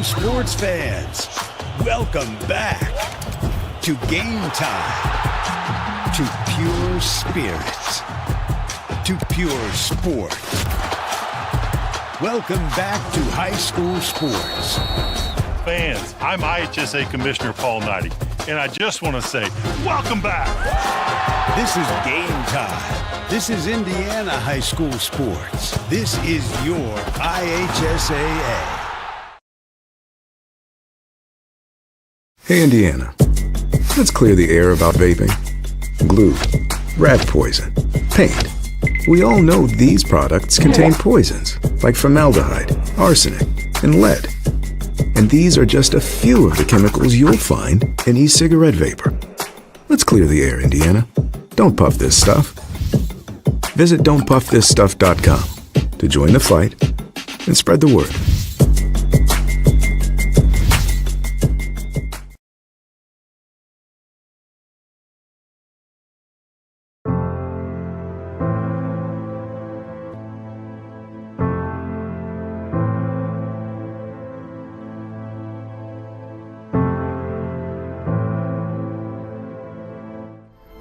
Sports fans, welcome back to Game Time, to pure spirits, to pure sport. Welcome back to high school sports. Fans, I'm IHSAA Commissioner Paul Knighty, and I just want to say, welcome back. This is Game Time. This is Indiana high school sports. This is your IHSAA. Hey, Indiana. Let's clear the air about vaping. Glue, rat poison, paint. We all know these products contain poisons like formaldehyde, arsenic, and lead. And these are just a few of the chemicals you'll find in e-cigarette vapor. Let's clear the air, Indiana. Don't puff this stuff. Visit don'tpuffthisstuff.com to join the fight and spread the word.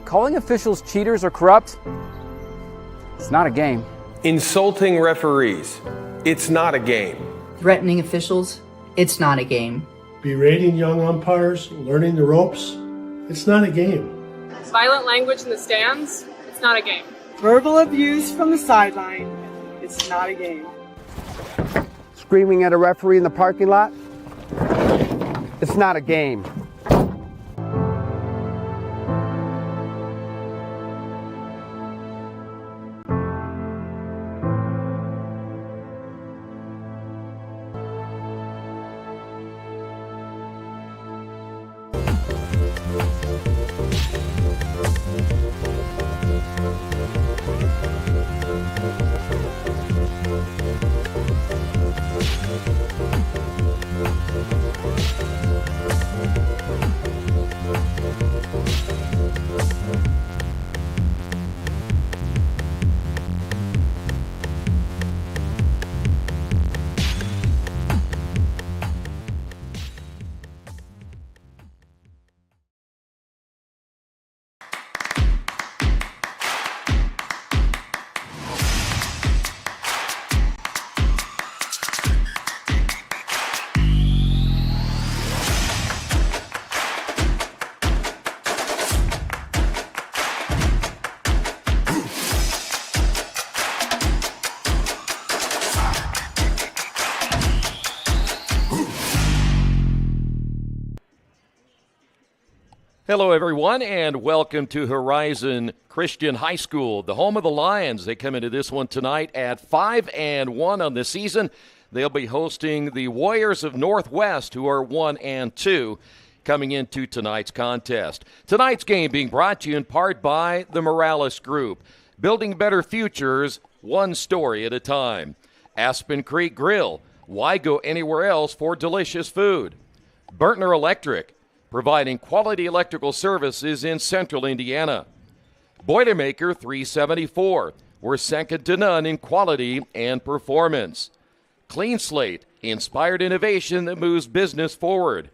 Calling officials cheaters or corrupt, it's not a game. Insulting referees, it's not a game. Threatening officials, it's not a game. Berating young umpires, learning the ropes, it's not a game. Violent language in the stands, it's not a game. Verbal abuse from the sideline, it's not a game. Screaming at a referee in the parking lot, it's not a game. Hello, everyone, and welcome to Horizon Christian High School, the home of the Lions. They come into this one tonight at 5-1 on the season. They'll be hosting the Warriors of Northwest, who are 1-2, coming into tonight's contest. Tonight's game being brought to you in part by the Morales Group, building better futures, one story at a time. Aspen Creek Grill, why go anywhere else for delicious food? Burtner Electric, providing quality electrical services in central Indiana. Boilermaker 374, we're second to none in quality and performance. Clean Slate, inspired innovation that moves business forward.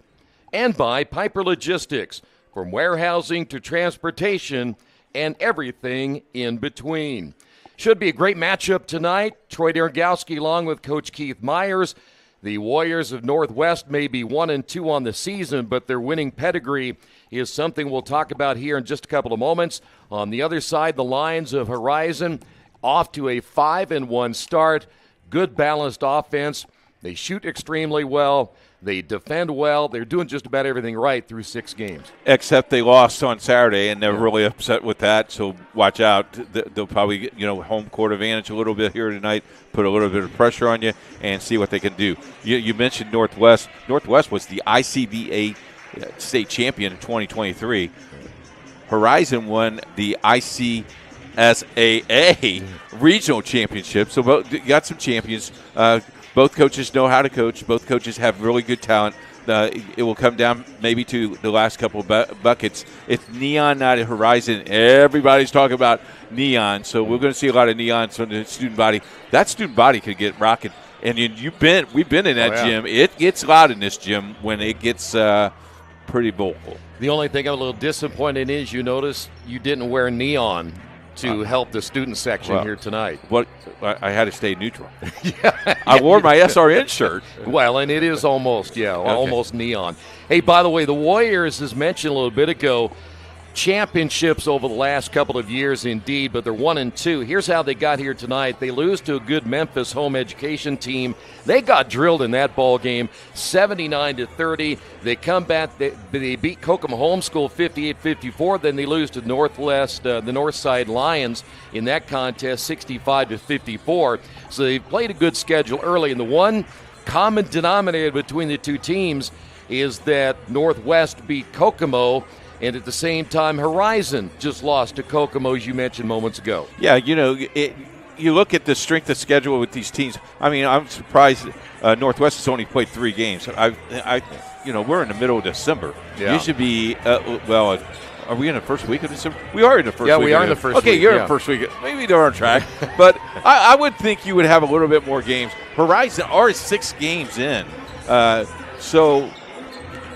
And by Piper Logistics, from warehousing to transportation and everything in between. Should be a great matchup tonight. Troy Dergowski along with Coach Keith Myers. The Warriors of Northwest may be 1-2 on the season, but their winning pedigree is something we'll talk about here in just a couple of moments. On the other side, the Lions of Horizon off to a 5-1 start. Good balanced offense. They shoot extremely well. They defend well. They're doing just about everything right through 6 games. Except they lost on Saturday, and they're really upset with that, so watch out. They'll probably get, home court advantage a little bit here tonight, put a little bit of pressure on you, and see what they can do. You mentioned Northwest. Northwest was the ICBA state champion in 2023. Horizon won the ICSAA regional championship, so you got some champions. Both coaches know how to coach. Both coaches have really good talent. It will come down maybe to the last couple of buckets. It's Neon, not a Horizon. Everybody's talking about Neon, so we're going to see a lot of Neon from the student body. That student body could get rocking. And we've been in that gym. It gets loud in this gym when it gets pretty vocal. The only thing I'm a little disappointed is you notice you didn't wear neon to help the student section here tonight. What I had to stay neutral. I wore my SRN shirt. Well, and it is almost, almost neon. Hey, by the way, the Warriors, as mentioned a little bit ago, championships over the last couple of years indeed, but they're 1-2. Here's how they got here tonight. They lose to a good Memphis home education team. They got drilled in that ball game, 79-30. They come back, they beat Kokomo Homeschool 58-54. Then they lose to the Northside Lions in that contest, 65-54. So they played a good schedule early. And the one common denominator between the two teams is that Northwest beat Kokomo, and at the same time, Horizon just lost to Kokomo, as you mentioned moments ago. Yeah, you look at the strength of schedule with these teams. I mean, I'm surprised Northwest has only played 3 games. We're in the middle of December. Yeah. You should be, are we in the first week of December? We are in the first week. Yeah, we are in the first week. Okay, you're in the first week. Maybe they're on track. But I would think you would have a little bit more games. Horizon are 6 games in. So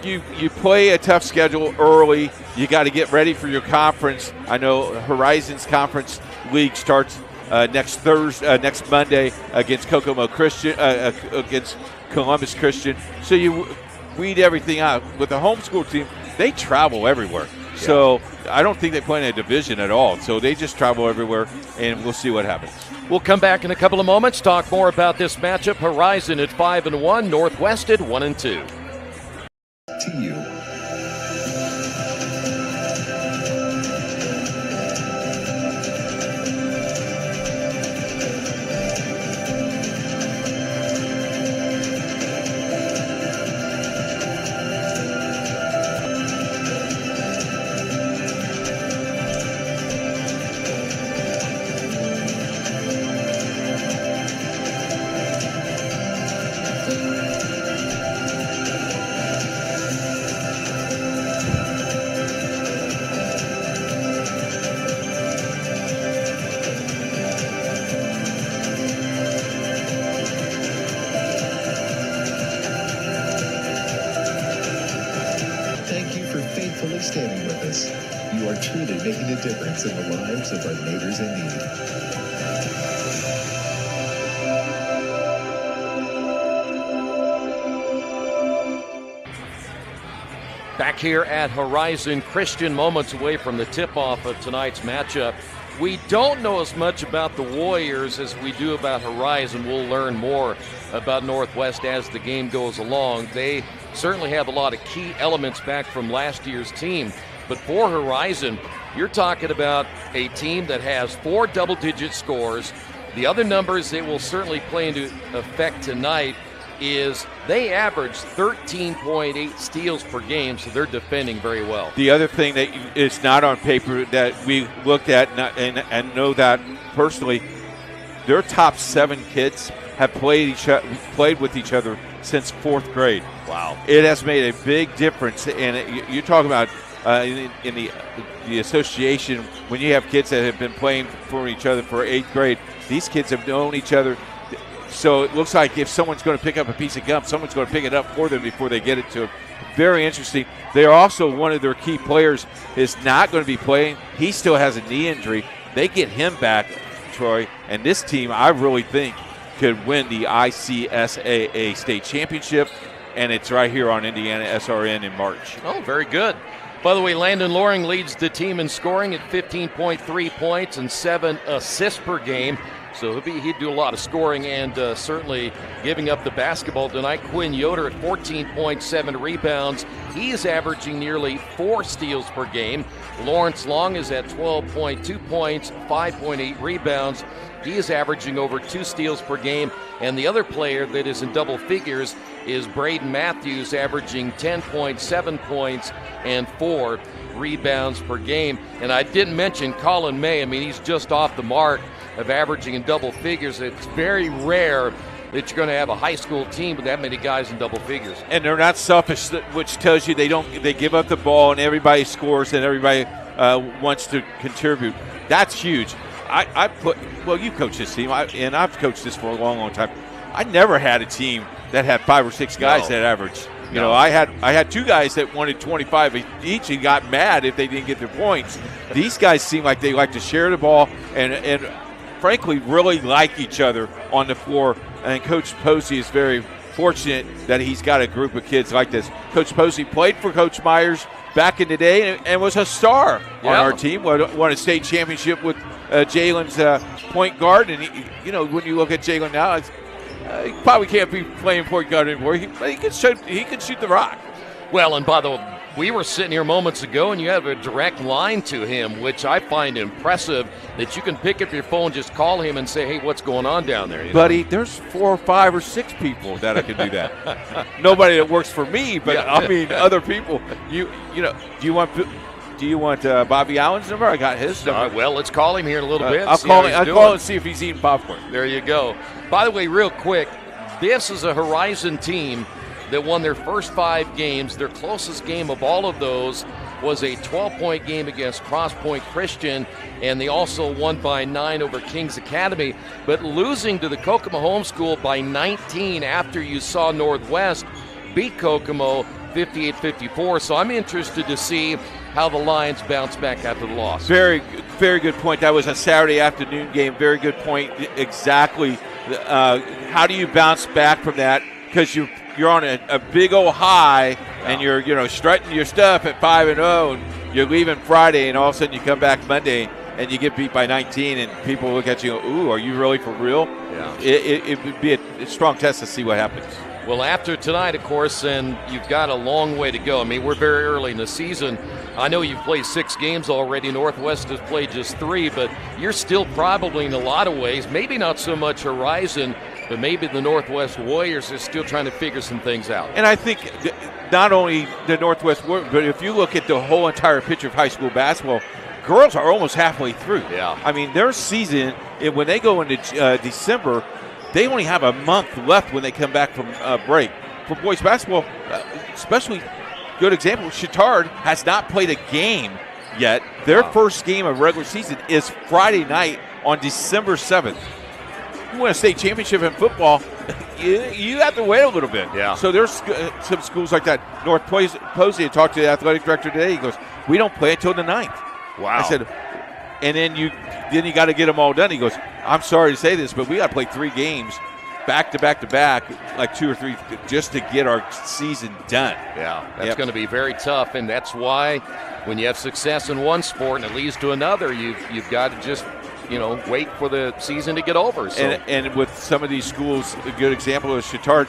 you play a tough schedule early. You got to get ready for your conference. I know Horizon's conference league starts next Monday against Kokomo Christian, against Columbus Christian. So you weed everything out. With the homeschool team, they travel everywhere. Yeah. So I don't think they play in a division at all. So they just travel everywhere, and we'll see what happens. We'll come back in a couple of moments, talk more about this matchup. Horizon at 5-1, Northwest at 1-2. To you. Standing with us, you are truly making a difference in the lives of our neighbors in need. Back here at Horizon Christian, moments away from the tip-off of tonight's matchup. We don't know as much about the Warriors as we do about Horizon. We'll learn more about Northwest as the game goes along. They certainly have a lot of key elements back from last year's team. But for Horizon, you're talking about a team that has 4 double-digit scores. The other numbers that will certainly play into effect tonight is they average 13.8 steals per game, so they're defending very well. The other thing that is not on paper that we looked at and know that personally, their top 7 kids have played with each other since 4th grade. Wow. It has made a big difference. And you're talking about in the association, when you have kids that have been playing for each other for 8th grade, these kids have known each other. So it looks like if someone's going to pick up a piece of gum, someone's going to pick it up for them before they get it to them. Very interesting. They're also one of their key players is not going to be playing. He still has a knee injury. They get him back, Troy. And this team, I really think, could win the IHSAA state championship. And it's right here on IndianaSRN in March. Oh, very good. By the way, Landon Loring leads the team in scoring at 15.3 points and 7 assists per game. So he'd do a lot of scoring and certainly giving up the basketball tonight. Quinn Yoder at 14.7 rebounds. He is averaging nearly 4 steals per game. Lawrence Long is at 12.2 points, 5.8 rebounds. He is averaging over 2 steals per game. And the other player that is in double figures is Braden Matthews, averaging 10.7 points and 4 rebounds per game. And I didn't mention Colin May. I mean, he's just off the mark of averaging in double figures. It's very rare that you're going to have a high school team with that many guys in double figures. And they're not selfish, which tells you they give up the ball and everybody scores and everybody wants to contribute. That's huge. You coach this team, and I've coached this for a long, long time. I never had a team that had 5 or 6 guys that averaged. You know, I had 2 guys that wanted 25 each and got mad if they didn't get their points. These guys seem like they like to share the ball and frankly really like each other on the floor. And Coach Posey is very fortunate that he's got a group of kids like this. Coach Posey played for Coach Myers back in the day and was a star on our team. Won a state championship with Jalen's point guard. And, when you look at Jalen now, he probably can't be playing point guard anymore. He can shoot the rock. Well, and by the way, we were sitting here moments ago, and you have a direct line to him, which I find impressive, that you can pick up your phone, just call him and say, hey, what's going on down there? Buddy, there's 4 or 5 or 6 people that I can do that. Nobody that works for me, but I mean other people. Do you want Bobby Allen's number? I got his number. Well, let's call him here in a little bit. I'll call him and see if he's eating popcorn. There you go. By the way, real quick, this is a Horizon team that won their first 5 games. Their closest game of all of those was a 12-point game against Cross Point Christian, and they also won by 9 over Kings Academy. But losing to the Kokomo Homeschool by 19 after you saw Northwest beat Kokomo 58-54. So I'm interested to see how the Lions bounce back after the loss. Very, very good point. That was a Saturday afternoon game. Very good point. Exactly. How do you bounce back from that? Because you're on a big old high, and you're strutting your stuff at 5-0, and you're leaving Friday, and all of a sudden you come back Monday and you get beat by 19, and people look at you and go, ooh, are you really for real? Yeah. It would be a strong test to see what happens. Well, after tonight, of course, and you've got a long way to go. I mean, we're very early in the season. I know you've played 6 games already. Northwest has played just 3, but you're still probably in a lot of ways, maybe not so much Horizon, but maybe the Northwest Warriors are still trying to figure some things out. And I think not only the Northwest Warriors, but if you look at the whole entire picture of high school basketball, girls are almost halfway through. Yeah. I mean, their season, when they go into December, they only have a month left when they come back from break. For boys basketball, especially good example, Chittard has not played a game yet. Their first game of regular season is Friday night on December 7th. You win a state championship in football, you have to wait a little bit. Yeah. So there's some schools like that. North Posey talked to the athletic director today. He goes, we don't play until the 9th. Wow. I said, and then you got to get them all done. He goes, I'm sorry to say this, but we got to play 3 games back to back to back, like 2 or 3, just to get our season done. Yeah, that's going to be very tough, and that's why when you have success in one sport and it leads to another, you've got to just wait for the season to get over. So. And with some of these schools, a good example is Chittard.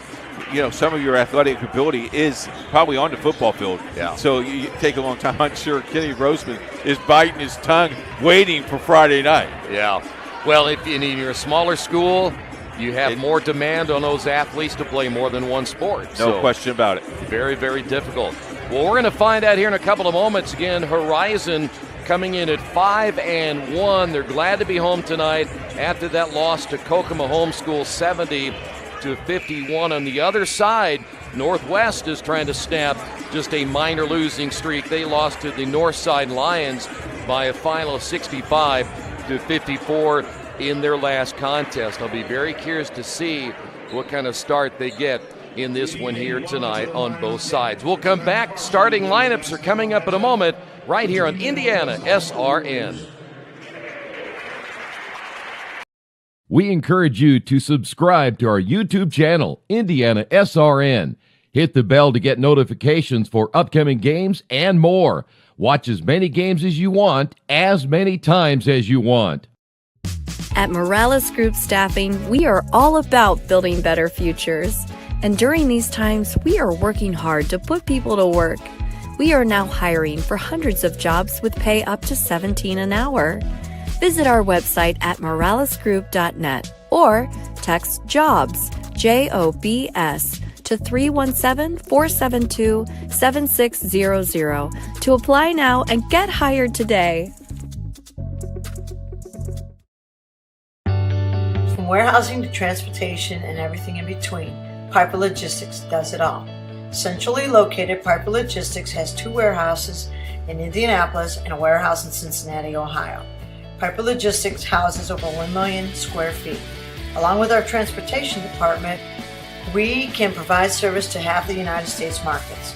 Some of your athletic ability is probably on the football field. Yeah. So you take a long time. I'm sure Kenny Roseman is biting his tongue waiting for Friday night. Yeah. Well, if you're a smaller school, you have more demand on those athletes to play more than one sport. No question about it. Very, very difficult. Well, we're going to find out here in a couple of moments. Again, Horizon coming in at 5-1. They're glad to be home tonight after that loss to Kokomo Homeschool 70-51. On the other side, Northwest is trying to snap just a minor losing streak. They lost to the Northside Lions by a final of 65-54 in their last contest. I'll be very curious to see what kind of start they get in this one here tonight on both sides. We'll come back. Starting lineups are coming up in a moment right here on IndianaSRN. We encourage you to subscribe to our YouTube channel, IndianaSRN. Hit the bell to get notifications for upcoming games and more. Watch as many games as you want, as many times as you want. At Morales Group Staffing, we are all about building better futures. And during these times, we are working hard to put people to work. We are now hiring for hundreds of jobs with pay up to $17 an hour. Visit our website at moralesgroup.net or text JOBS, JOBS, to 317-472-7600 to apply now and get hired today. From warehousing to transportation and everything in between, Piper Logistics does it all. Centrally located, Piper Logistics has 2 warehouses in Indianapolis and a warehouse in Cincinnati, Ohio. Piper Logistics houses over 1 million square feet. Along with our transportation department, we can provide service to half the United States markets.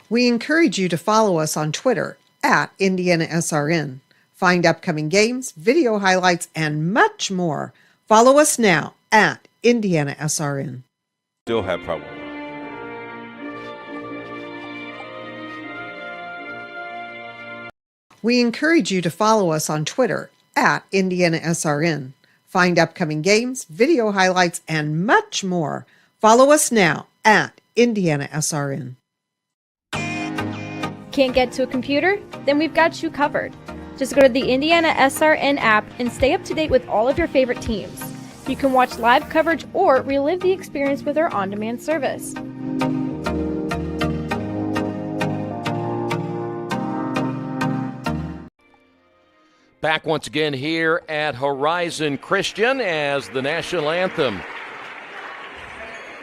We encourage you to follow us on Twitter at IndianaSRN. Find upcoming games, video highlights, and much more. Follow us now at IndianaSRN. Still have problems. We encourage you to follow us on Twitter at IndianaSRN. Find upcoming games, video highlights, and much more. Follow us now at IndianaSRN. Can't get to a computer? Then we've got you covered. Just go to the IndianaSRN app and stay up to date with all of your favorite teams. You can watch live coverage or relive the experience with our on-demand service. Back once again here at Horizon Christian as the national anthem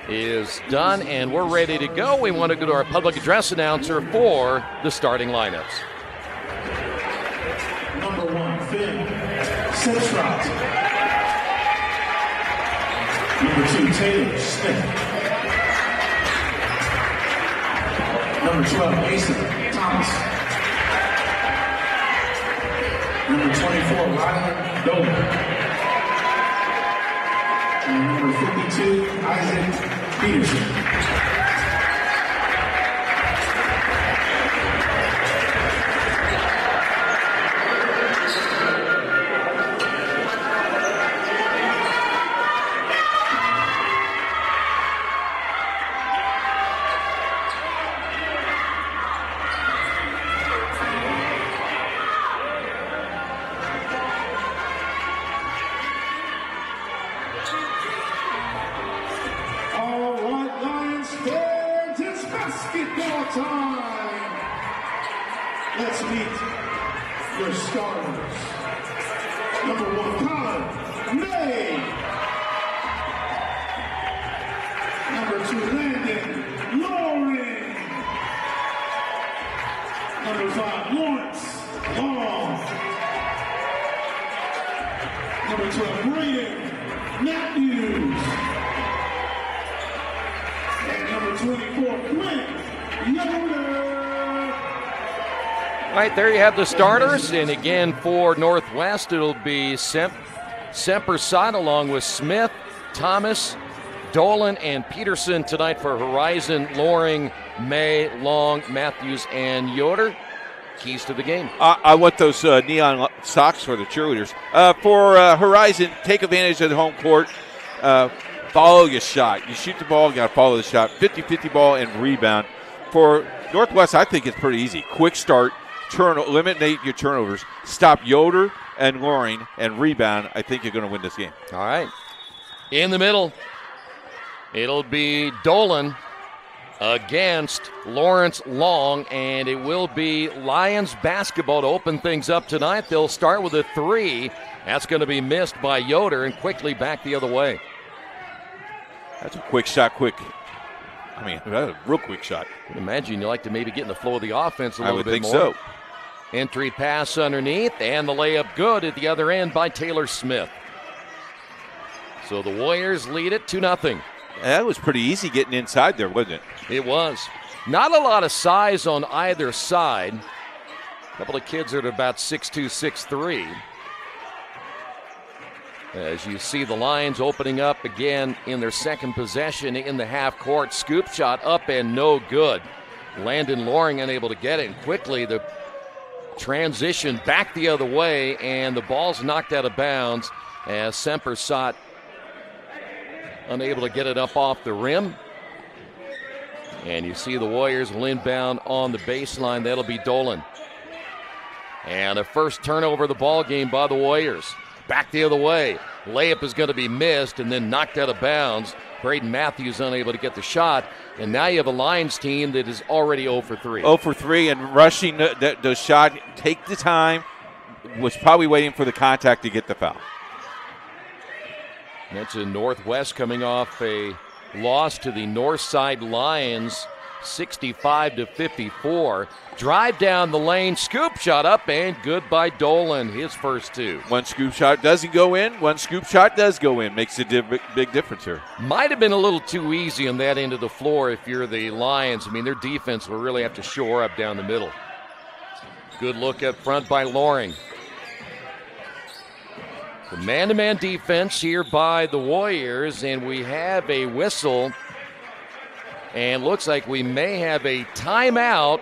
is done and we're ready to go. We want to go to our public address announcer for the starting lineups. Number 1, Finn Senstrat. Number 2, Taylor Smith. Number 12, Mason Thomas. Number 24, Ryan Dolan. And number 52, Isaac Peterson. Let's meet your starters. Number 1, Colin May. Number 2, Landon Loring. Number 5, Lawrence Long. Number 12, Braden Matthews. And number 24, Quinn Yoder. All right, there you have the starters. And again, for Northwest, it'll be Semper Sot along with Smith, Thomas, Dolan, and Peterson tonight for Horizon, Loring, May, Long, Matthews, and Yoder. Keys to the game. I want those neon socks for the cheerleaders. For Horizon, take advantage of the home court. Follow your shot. You shoot the ball, you got to follow the shot. 50-50 ball and rebound. For Northwest, I think it's pretty easy. Quick start. Eliminate your turnovers. Stop Yoder and Loring and rebound. I think you're going to win this game. All right. In the middle, it'll be Dolan against Lawrence Long, and it will be Lions basketball to open things up tonight. They'll start with a 3. That's going to be missed by Yoder and quickly back the other way. That's a quick shot, I mean, that's a real quick shot. I can imagine you like to maybe get in the flow of the offense a little bit more. I would think so. Entry pass underneath, and the layup good at the other end by Taylor Smith. So the Warriors lead it 2-0. That was pretty easy getting inside there, wasn't it? It was. Not a lot of size on either side. A couple of kids that are about 6'2", 6'3". As you see the Lions opening up again in their second possession in the half court. Scoop shot up and no good. Landon Loring unable to get it. And quickly the transition back the other way, and the ball's knocked out of bounds as Semper Sot unable to get it up off the rim. And you see the Warriors will inbound on the baseline. That'll be Dolan. And a first turnover of the ball game by the Warriors. Back the other way. Layup is going to be missed and then knocked out of bounds. Braden Matthews unable to get the shot. And now you have a Lions team that is already 0 for 3. 0 for 3 and rushing the shot. Take the time. Was probably waiting for the contact to get the foul. That's in Northwest coming off a loss to the Northside Lions 65-54. Drive down the lane, scoop shot up, and good by Dolan, his first two. One scoop shot doesn't go in, one scoop shot does go in. Makes a big difference here. Might have been a little too easy on that end of the floor if you're the Lions. I mean, their defense will really have to shore up down the middle. Good look up front by Loring. The man-to-man defense here by the Warriors, and we have a whistle. And looks like we may have a timeout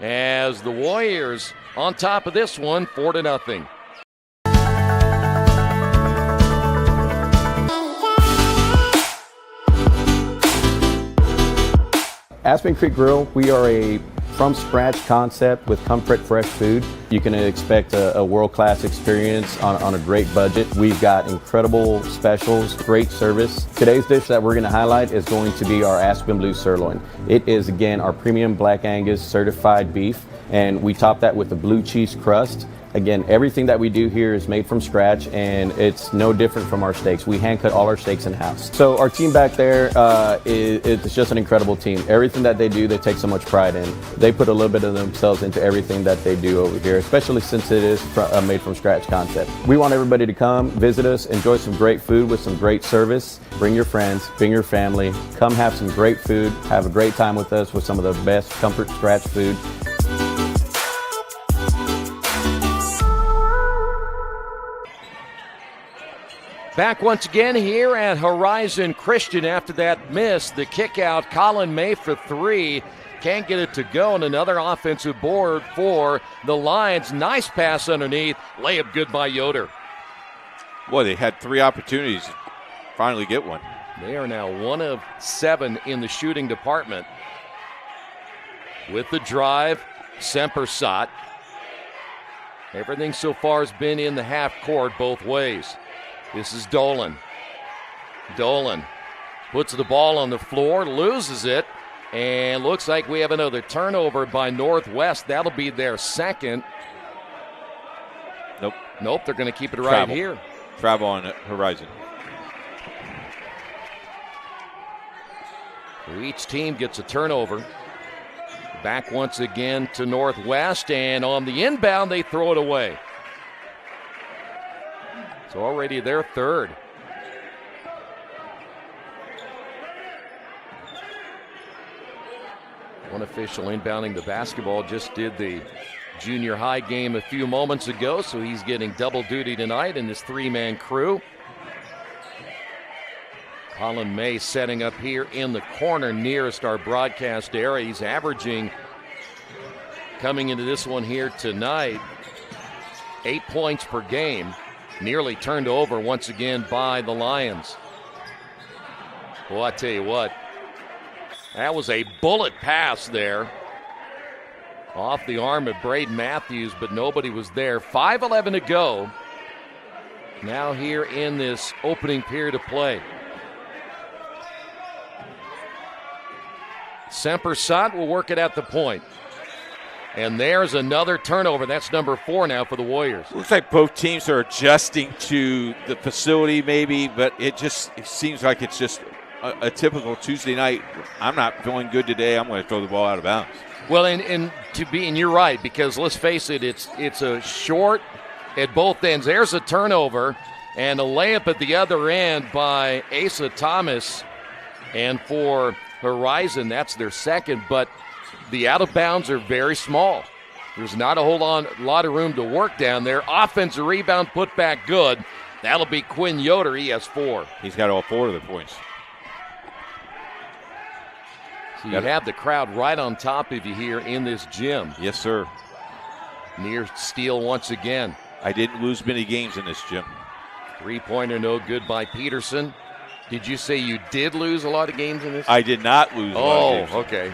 as the Warriors on top of this one, 4-0. Aspen Creek Grill, we are a from-scratch concept with comfort fresh food. You can expect a world-class experience on a great budget. We've got incredible specials, great service. Today's dish that we're going to highlight is going to be our Aspen Blue Sirloin. It is, again, our premium Black Angus certified beef, and we top that with a blue cheese crust. Again, everything that we do here is made from scratch, and it's no different from our steaks. We hand cut all our steaks in-house. So our team back there it's just an incredible team. Everything that they do, they take so much pride in. They put a little bit of themselves into everything that they do over here, especially since it is a made from scratch concept. We want everybody to come, visit us, enjoy some great food with some great service. Bring your friends, bring your family, come have some great food, have a great time with us with some of the best comfort scratch food. Back once again here at Horizon Christian after that miss. The kick out, Colin May for three. Can't get it to go, and another offensive board for the Lions. Nice pass underneath. Layup good by Yoder. Boy, they had three opportunities to finally get one. They are now 1 of 7 in the shooting department. With the drive, Sempersot. Everything so far has been in the half court both ways. This is Dolan. Dolan puts the ball on the floor, loses it, and looks like we have another turnover by Northwest. That'll be their second. Nope, they're going to keep it right here. Travel on Horizon. So each team gets a turnover. Back once again to Northwest, and on the inbound, they throw it away. It's already their third. One official inbounding the basketball just did the junior high game a few moments ago, so he's getting double duty tonight in this three-man crew. Colin May setting up here in the corner nearest our broadcast area. He's averaging, coming into this one here tonight, 8 points per game. Nearly turned over once again by the Lions. Well, I tell you what, that was a bullet pass there. Off the arm of Braden Matthews, but nobody was there. 5:11 to go. Now here in this opening period of play. Sempersot will work it at the point. And there's another turnover. That's number 4 now for the Warriors. Looks like both teams are adjusting to the facility maybe, but it seems like it's just a typical Tuesday night. I'm not feeling good today. I'm going to throw the ball out of bounds. Well, and you're right, because let's face it, it's a short at both ends. There's a turnover and a layup at the other end by Asa Thomas. And for Horizon, that's their second, but the out-of-bounds are very small. There's not a whole lot of room to work down there. Offensive rebound put back good. That'll be Quinn Yoder. He has 4. He's got all 4 of the points. So you have the crowd right on top of you here in this gym. Yes, sir. Near steal once again. I didn't lose many games in this gym. Three-pointer no good by Peterson. Did you say you did lose a lot of games in this? I did not lose a lot of games. Oh, okay.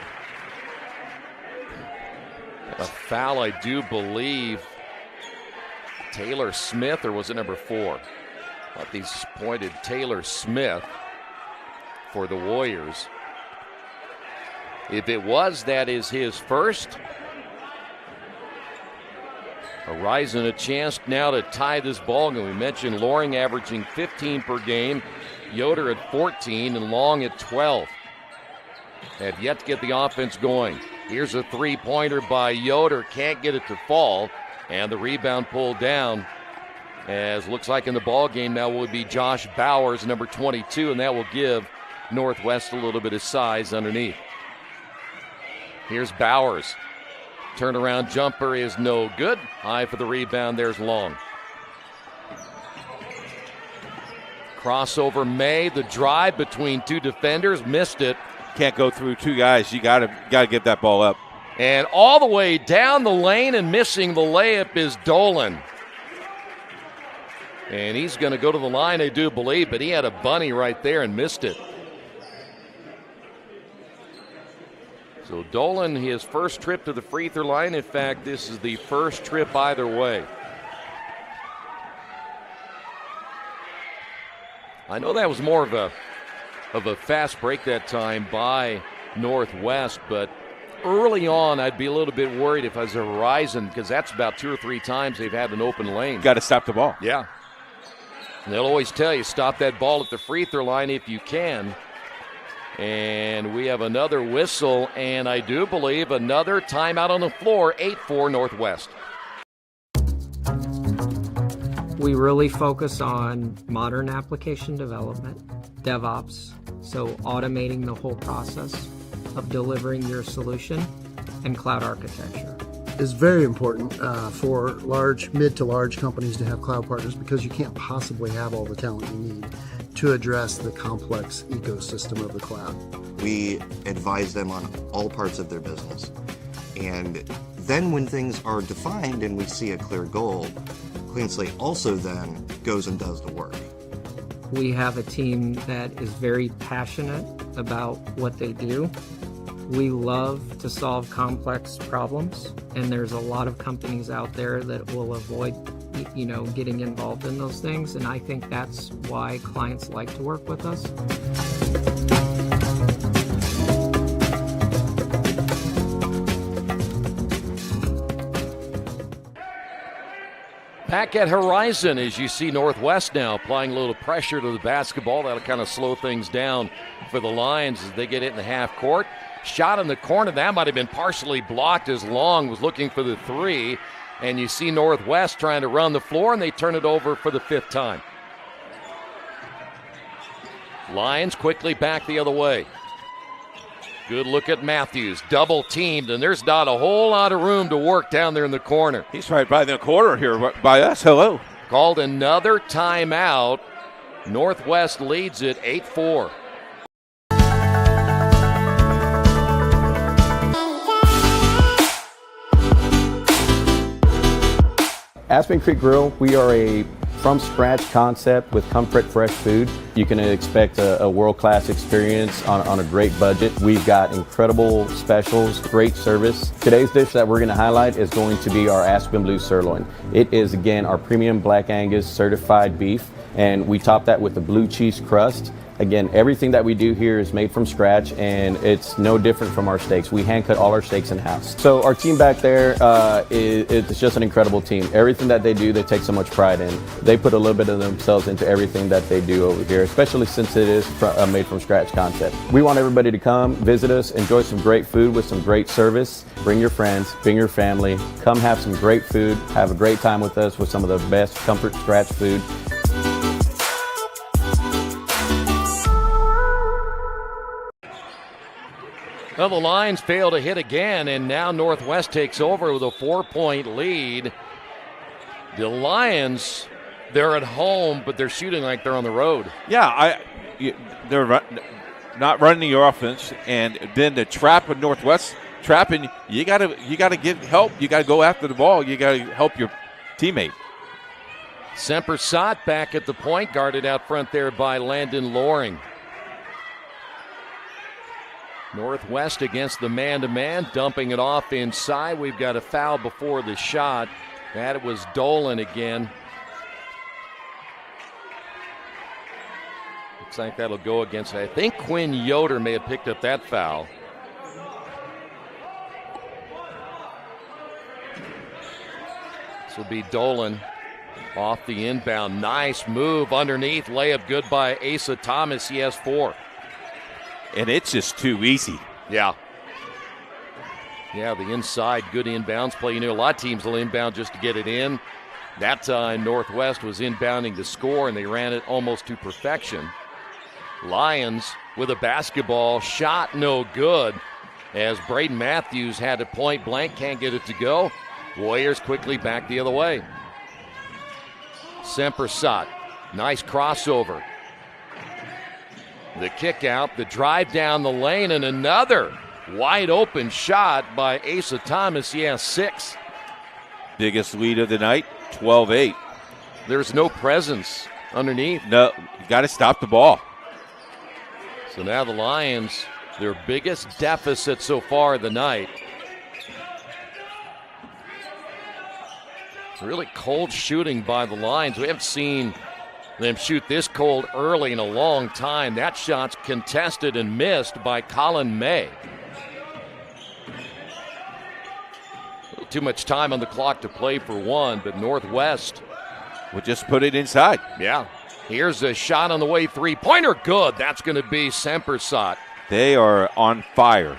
A foul, I do believe, Taylor Smith, or was it number 4? I thought these pointed Taylor Smith for the Warriors. If it was, that is his first. Horizon a chance now to tie this ball game. We mentioned Loring averaging 15 per game, Yoder at 14, and Long at 12. have yet to get the offense going. Here's a three-pointer by Yoder. Can't get it to fall. And the rebound pulled down. As looks like in the ball game now will be Josh Bowers, number 22, and that will give Northwest a little bit of size underneath. Here's Bowers. Turnaround jumper is no good. High for the rebound. There's Long. Crossover May. The drive between two defenders. Missed it. Can't go through two guys. You got to get that ball up. And all the way down the lane and missing the layup is Dolan. And he's going to go to the line, I do believe, but he had a bunny right there and missed it. So Dolan, his first trip to the free throw line. In fact, this is the first trip either way. I know that was more of a fast break that time by Northwest, but early on I'd be a little bit worried if I was a Horizon, because that's about 2 or 3 times they've had an open lane. Got to stop the ball. Yeah. And they'll always tell you, stop that ball at the free throw line if you can. And we have another whistle, and I do believe another timeout on the floor, 8-4 Northwest. We really focus on modern application development, DevOps, so automating the whole process of delivering your solution, and cloud architecture. It's very important for mid to large companies to have cloud partners, because you can't possibly have all the talent you need to address the complex ecosystem of the cloud. We advise them on all parts of their business. And then when things are defined and we see a clear goal, Clean Slate also then goes and does the work. We have a team that is very passionate about what they do. We love to solve complex problems, and there's a lot of companies out there that will avoid getting involved in those things, and I think that's why clients like to work with us. Back at Horizon, as you see Northwest now applying a little pressure to the basketball. That'll kind of slow things down for the Lions as they get it in the half court. Shot in the corner, that might have been partially blocked as Long was looking for the three. And you see Northwest trying to run the floor, and they turn it over for the 5th time. Lions quickly back the other way. Good look at Matthews, double teamed, and there's not a whole lot of room to work down there in the corner. He's right by the corner here by us. Hello. Called another timeout. Northwest leads it 8-4. Aspen Creek Grill, we are a from-scratch concept with comfort fresh food. You can expect a world-class experience on a great budget. We've got incredible specials, great service. Today's dish that we're going to highlight is going to be our Aspen Blue Sirloin. It is, again, our premium Black Angus certified beef, and we top that with a blue cheese crust. Again, everything that we do here is made from scratch, and it's no different from our steaks. We hand cut all our steaks in-house. So our team back there it's just an incredible team. Everything that they do, they take so much pride in. They put a little bit of themselves into everything that they do over here, especially since it is a made from scratch concept. We want everybody to come, visit us, enjoy some great food with some great service. Bring your friends, bring your family, come have some great food, have a great time with us with some of the best comfort scratch food. Well, the Lions fail to hit again, and now Northwest takes over with a 4-point lead. The Lions, they're at home, but they're shooting like they're on the road. Yeah, they're not running your offense, and then the trap of Northwest trapping. You gotta get help. You gotta go after the ball. You gotta help your teammate. Semper Sot back at the point, guarded out front there by Landon Loring. Northwest against the man-to-man, dumping it off inside. We've got a foul before the shot. That was Dolan again. Looks like that'll go against, I think Quinn Yoder may have picked up that foul. This will be Dolan off the inbound. Nice move underneath. Layup good by Asa Thomas. He has 4. And it's just too easy. Yeah. Yeah, the inside, good inbounds play. You know, a lot of teams will inbound just to get it in. That time, Northwest was inbounding to score, and they ran it almost to perfection. Lions with a basketball, shot no good, as Braden Matthews had it point blank, can't get it to go. Warriors quickly back the other way. Sempersat, nice crossover. The kick out, the drive down the lane, and another wide open shot by Asa Thomas. He has 6. Biggest lead of the night, 12-8. There's no presence underneath. No, you got to stop the ball. So now the Lions, their biggest deficit so far of the night. Really cold shooting by the Lions. We haven't seen them shoot this cold early in a long time. That shot's contested and missed by Colin May. A little too much time on the clock to play for one, but Northwest will just put it inside. Yeah. Here's a shot on the way, three-pointer, good. That's going to be Sempersat. They are on fire.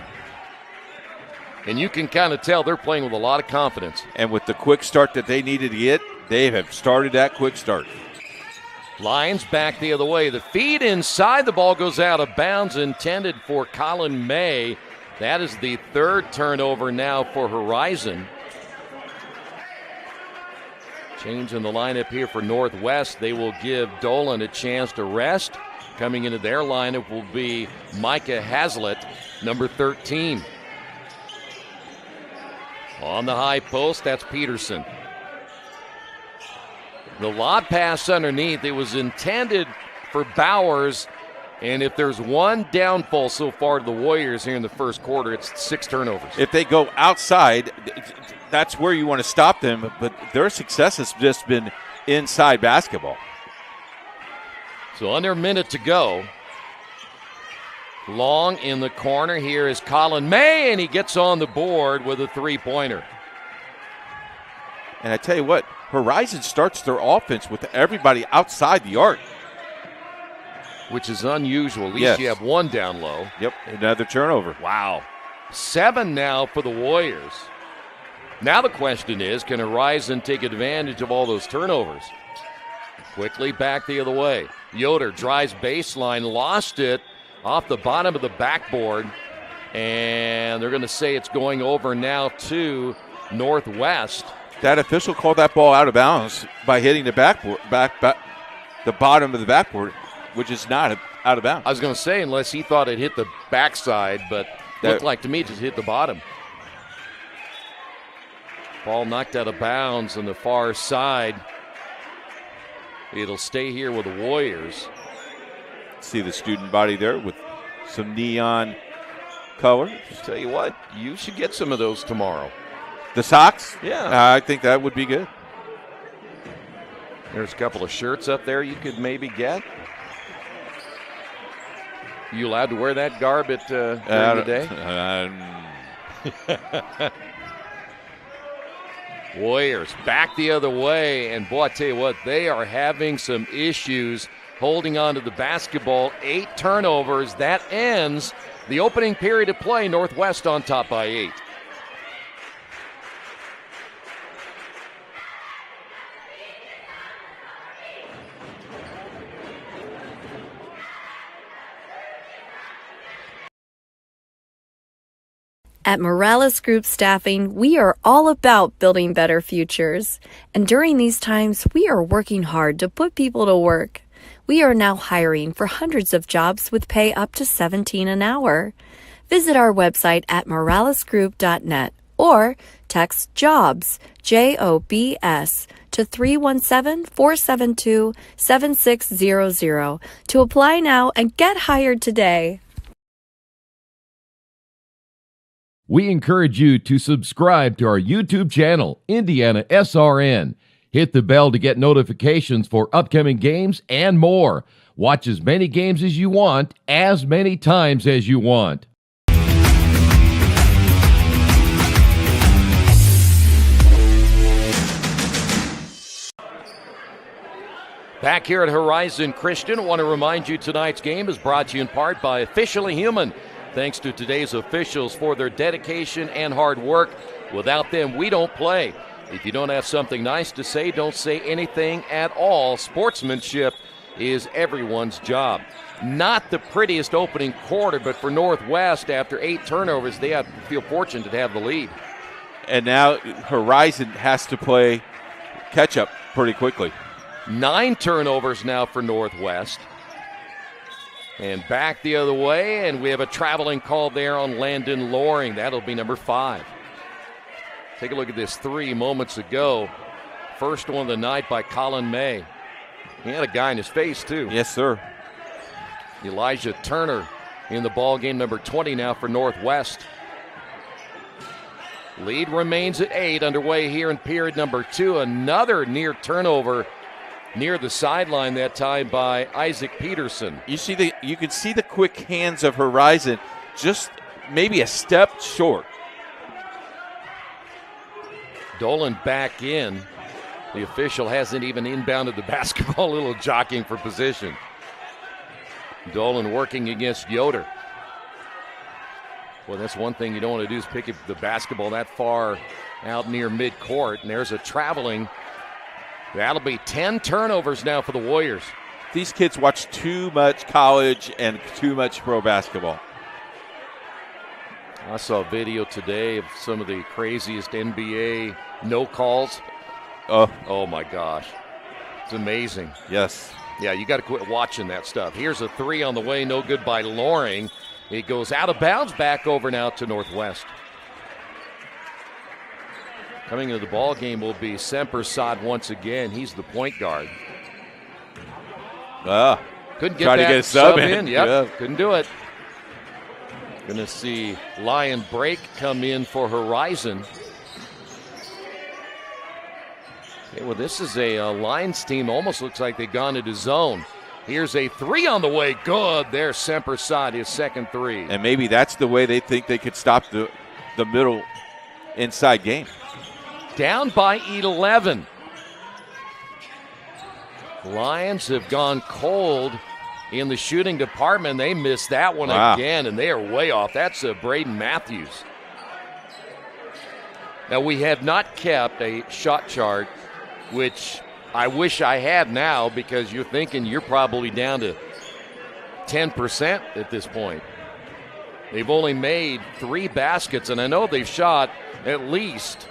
And you can kind of tell they're playing with a lot of confidence. And with the quick start that they needed to get, they have started that quick start. Lions back the other way. The feed inside, the ball goes out of bounds, intended for Colin May. That is the 3rd turnover now for Horizon. Change in the lineup here for Northwest. They will give Dolan a chance to rest. Coming into their lineup will be Micah Hazlitt, number 13. On the high post, that's Peterson. The lob pass underneath, it was intended for Bowers. And if there's one downfall so far to the Warriors here in the first quarter, it's 6 turnovers. If they go outside, that's where you want to stop them. But their success has just been inside basketball. So under a minute to go. Long in the corner. Here is Colin May, and he gets on the board with a three-pointer. And I tell you what, Horizon starts their offense with everybody outside the arc. Which is unusual. At least yes. You have one down low. Yep, another turnover. Wow. 7 now for the Warriors. Now the question is, can Horizon take advantage of all those turnovers? Quickly back the other way. Yoder drives baseline, lost it off the bottom of the backboard. And they're going to say it's going over now to Northwest. That official called that ball out of bounds by hitting the backboard, the bottom of the backboard, which is not out of bounds. I was going to say, unless he thought it hit the backside, but looked like to me it just hit the bottom. Ball knocked out of bounds on the far side. It'll stay here with the Warriors. See the student body there with some neon color. Tell you what, you should get some of those tomorrow. The socks? Yeah. I think that would be good. There's a couple of shirts up there you could maybe get. You allowed to wear that garb at during the day? Warriors back the other way, and boy, I tell you what, they are having some issues holding on to the basketball. 8 turnovers. That ends the opening period of play. Northwest on top by 8. At Morales Group Staffing, we are all about building better futures. And during these times, we are working hard to put people to work. We are now hiring for hundreds of jobs with pay up to $17 an hour. Visit our website at moralesgroup.net or text JOBS, JOBS, to 317-472-7600 to apply now and get hired today. We encourage you to subscribe to our YouTube channel, IndianaSRN. Hit the bell to get notifications for upcoming games and more. Watch as many games as you want, as many times as you want. Back here at Horizon Christian, I want to remind you tonight's game is brought to you in part by Officially Human. Thanks to today's officials for their dedication and hard work. Without them, we don't play. If you don't have something nice to say, don't say anything at all. Sportsmanship is everyone's job. Not the prettiest opening quarter, but for Northwest, after 8 turnovers, they feel fortunate to have the lead. And now Horizon has to play catch-up pretty quickly. 9 turnovers now for Northwest. And back the other way, and we have a traveling call there on Landon Loring. That'll be number 5. Take a look at this 3 moments ago. First one of the night by Colin May. He had a guy in his face, too. Yes, sir. Elijah Turner in the ball game, number 20 now for Northwest. Lead remains at 8, underway here in period number 2. Another near turnover near the sideline that time by Isaac Peterson. You can see the quick hands of Horizon, just maybe a step short. Dolan back in. The official hasn't even inbounded the basketball, a little jockeying for position. Dolan working against Yoder. Well, that's one thing you don't want to do is pick up the basketball that far out near midcourt. And there's a traveling. That'll be 10 turnovers now for the Warriors. These kids watch too much college and too much pro basketball. I saw a video today of some of the craziest NBA no calls. Oh my gosh. It's amazing. Yes. Yeah, you got to quit watching that stuff. Here's a 3 on the way, no good by Loring. It goes out of bounds, back over now to Northwest. Coming into the ball game will be Semper Sod once again. He's the point guard. Trying Couldn't get to that get a sub in. Yep, couldn't do it. Going to see Lion Break come in for Horizon. Okay, well, this is a Lions team. Almost looks like they've gone into zone. Here's a 3 on the way. Good. There's Semper Sod, his second 3. And maybe that's the way they think they could stop the middle inside game. Down by 11. Lions have gone cold in the shooting department. They missed that one again, and they are way off. That's Braden Matthews. Now, we have not kept a shot chart, which I wish I had now, because you're thinking you're probably down to 10% at this point. They've only made 3 baskets, and I know they've shot at least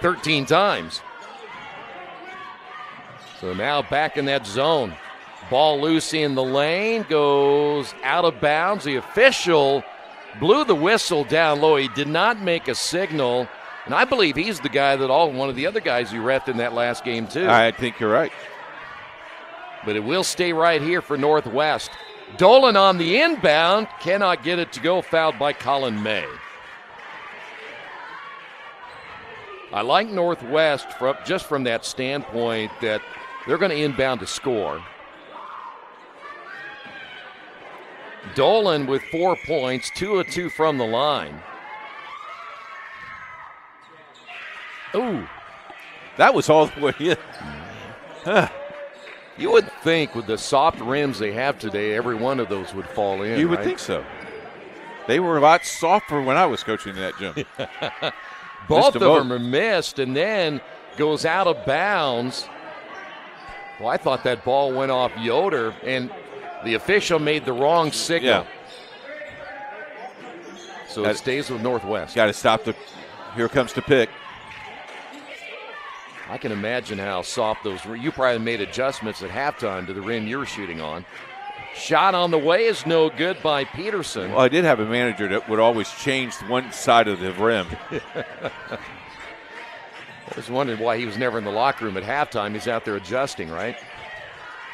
13 times. So now back in that zone. Ball loose in the lane, goes out of bounds. The official blew the whistle down low. He did not make a signal. And I believe he's the guy that one of the other guys who reffed in that last game, too. I think you're right. But it will stay right here for Northwest. Dolan on the inbound, cannot get it to go, fouled by Colin May. I like Northwest just from that standpoint that they're going to inbound to score. Dolan with 4 points, 2 of 2 from the line. Ooh, that was all the way in. You would think with the soft rims they have today, every one of those would fall in. You would think so. They were a lot softer when I was coaching that gym. Both of them are missed, and then goes out of bounds. Well, I thought that ball went off Yoder, and the official made the wrong signal. Yeah. So it stays with Northwest. Got to stop the. Here comes the pick. I can imagine how soft those. You probably made adjustments at halftime to the rim you were shooting on. Shot on the way is no good by Peterson. Well, I did have a manager that would always change one side of the rim. I was wondering why he was never in the locker room at halftime. He's out there adjusting, right?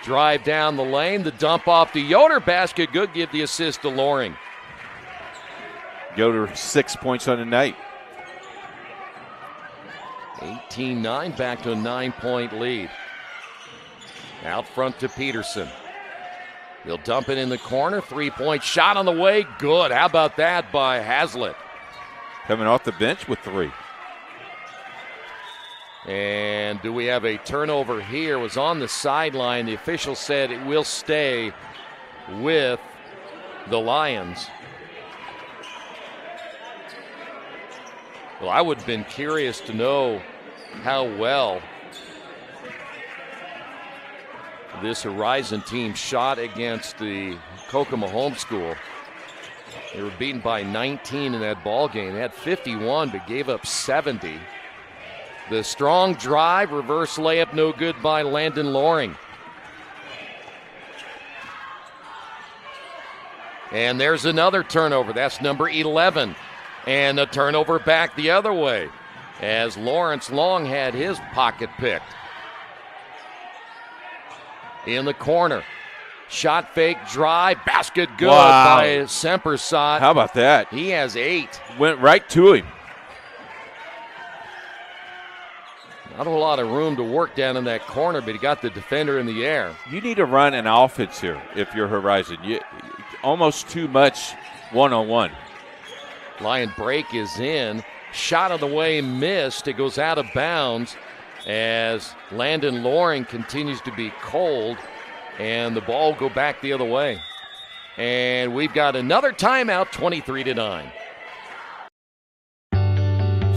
Drive down the lane, the dump off the Yoder basket. Good, give the assist to Loring. Yoder 6 points on the night. 18-9, back to a 9-point lead. Out front to Peterson. He'll dump it in the corner. 3-point shot on the way. Good. How about that by Haslett? Coming off the bench with 3. And do we have a turnover here? It was on the sideline. The official said it will stay with the Lions. Well, I would have been curious to know how well this Horizon team shot against the Kokomo homeschool. They were beaten by 19 in that ball game. They had 51 but gave up 70. The strong drive, reverse layup, no good by Landon Loring. And there's another turnover. That's number 11. And a turnover back the other way as Lawrence Long had his pocket picked. In the corner. Shot fake, drive, basket good by Sempersot. How about that? He has 8. Went right to him. Not a whole lot of room to work down in that corner, but he got the defender in the air. You need to run an offense here if you're Horizon. Almost too much one-on-one. Lion break is in. Shot on the way, missed. It goes out of bounds as Landon Loring continues to be cold, and the ball will go back the other way. And we've got another timeout, 23-9.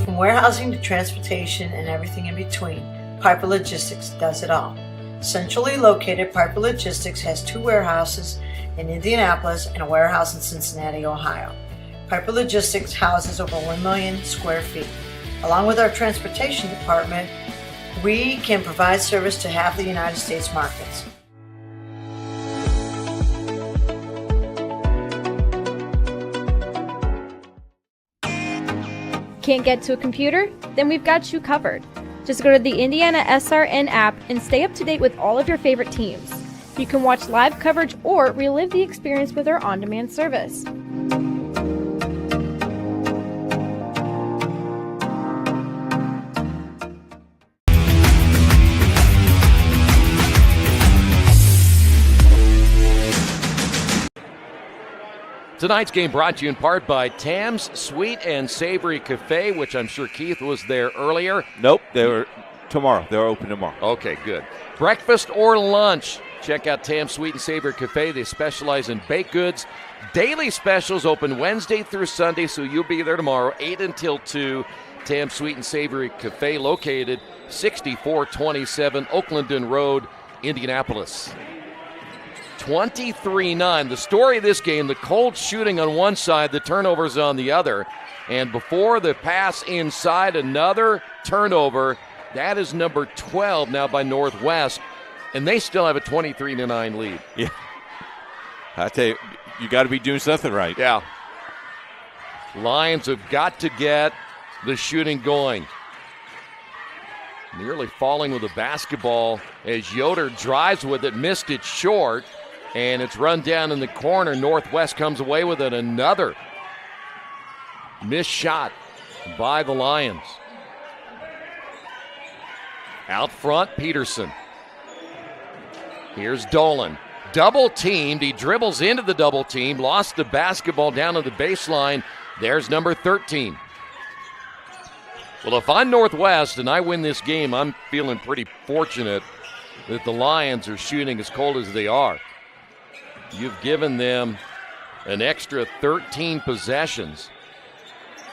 From warehousing to transportation and everything in between, Piper Logistics does it all. Centrally located, Piper Logistics has 2 warehouses in Indianapolis and a warehouse in Cincinnati, Ohio. Piper Logistics houses over 1 million square feet. Along with our transportation department, we can provide service to half the United States markets. Can't get to a computer? Then we've got you covered. Just go to the IndianaSRN app and stay up to date with all of your favorite teams. You can watch live coverage or relive the experience with our on-demand service. Tonight's game brought to you in part by Tam's Sweet and Savory Cafe, which I'm sure Keith was there earlier. Nope, they were tomorrow. They're open tomorrow. Okay, good. Breakfast or lunch, check out Tam's Sweet and Savory Cafe. They specialize in baked goods. Daily specials open Wednesday through Sunday, so you'll be there tomorrow, 8 until 2. Tam's Sweet and Savory Cafe, located 6427 Oaklandon Road, Indianapolis. 23-9. The story of this game, the cold shooting on one side, the turnovers on the other. And before the pass inside, another turnover. That is number 12 now by Northwest. And they still have a 23-9 lead. Yeah. I tell you, you got to be doing something right. Yeah. Lions have got to get the shooting going. Nearly falling with the basketball as Yoder drives with it, missed it short. And it's run down in the corner. Northwest comes away with it. Another missed shot by the Lions. Out front, Peterson. Here's Dolan. Double teamed. He dribbles into the double team. Lost the basketball down to the baseline. There's number 13. Well, if I'm Northwest and I win this game, I'm feeling pretty fortunate that the Lions are shooting as cold as they are. You've given them an extra 13 possessions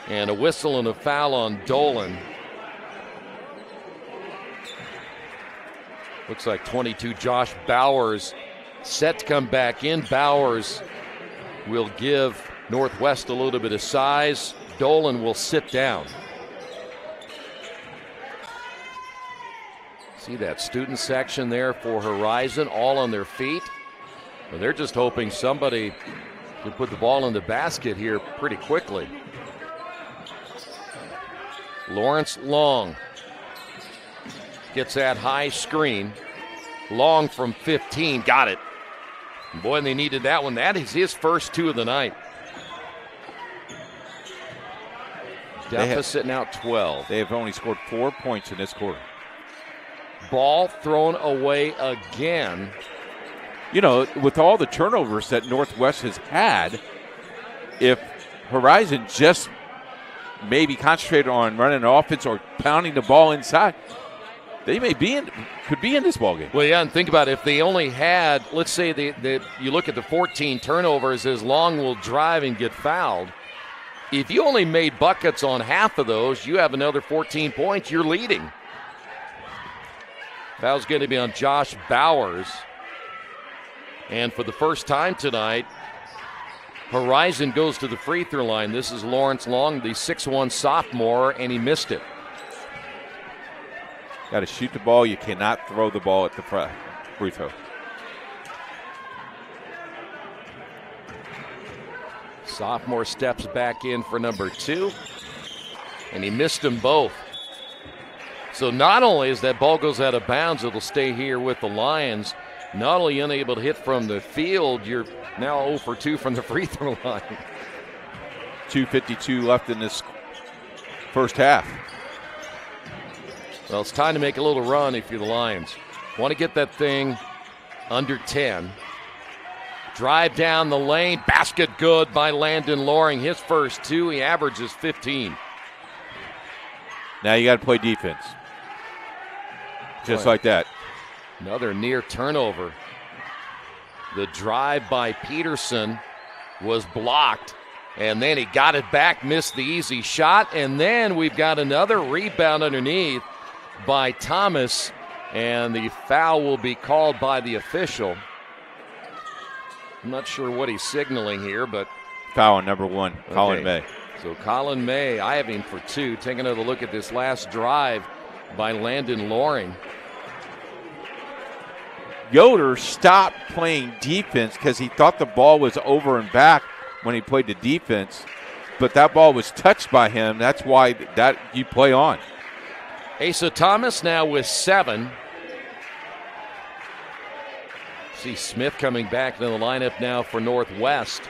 and a whistle and a foul on Dolan. Looks like 22, Josh Bowers set to come back in. Bowers will give Northwest a little bit of size. Dolan will sit down. See that student section there for Horizon, all on their feet. Well, they're just hoping somebody can put the ball in the basket here pretty quickly. Lawrence Long gets that high screen. Long from 15, got it. Boy, and they needed that one. That is his first 2 of the night. Deficit now 12. They have only scored 4 points in this quarter. Ball thrown away again. You know, with all the turnovers that Northwest has had, if Horizon just maybe concentrated on running an offense or pounding the ball inside, they could be in this ballgame. Well, yeah, and think about it. If they only had, let's say you look at the 14 turnovers as Long will drive and get fouled. If you only made buckets on half of those, you have another 14 points. You're leading. Foul's going to be on Josh Bowers. And for the first time tonight, Horizon goes to the free throw line. This is Lawrence Long, the 6'1 sophomore, and he missed it. Got to shoot the ball. You cannot throw the ball at the free throw. Sophomore steps back in for number 2, and he missed them both. So not only as that ball goes out of bounds, it'll stay here with the Lions. Not only unable to hit from the field, you're now 0 for 2 from the free throw line. 2:52 left in this first half. Well, it's time to make a little run if you're the Lions. Want to get that thing under 10. Drive down the lane. Basket good by Landon Loring. His first 2. He averages 15. Now you got to play defense. Just like that. Another near turnover. The drive by Peterson was blocked, and then he got it back, missed the easy shot, and then we've got another rebound underneath by Thomas, and the foul will be called by the official. I'm not sure what he's signaling here, but foul on number 1, Colin May. So Colin May, I have him for 2. Take another look at this last drive by Landon Loring. Yoder stopped playing defense because he thought the ball was over and back when he played the defense, but that ball was touched by him. That's why that you play on. Asa Thomas now with 7. See Smith coming back to the lineup now for Northwest.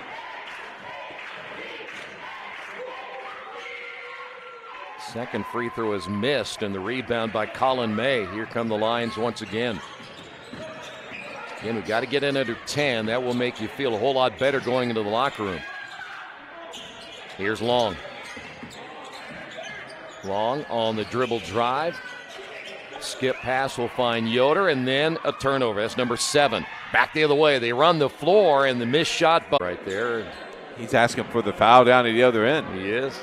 Second free throw is missed, and the rebound by Colin May. Here come the Lions once again. Again, we've got to get in under 10. That will make you feel a whole lot better going into the locker room. Here's Long. Long on the dribble drive. Skip pass will find Yoder, and then a turnover. That's number 7. Back the other way. They run the floor, and the missed shot right there. He's asking for the foul down at the other end. He is.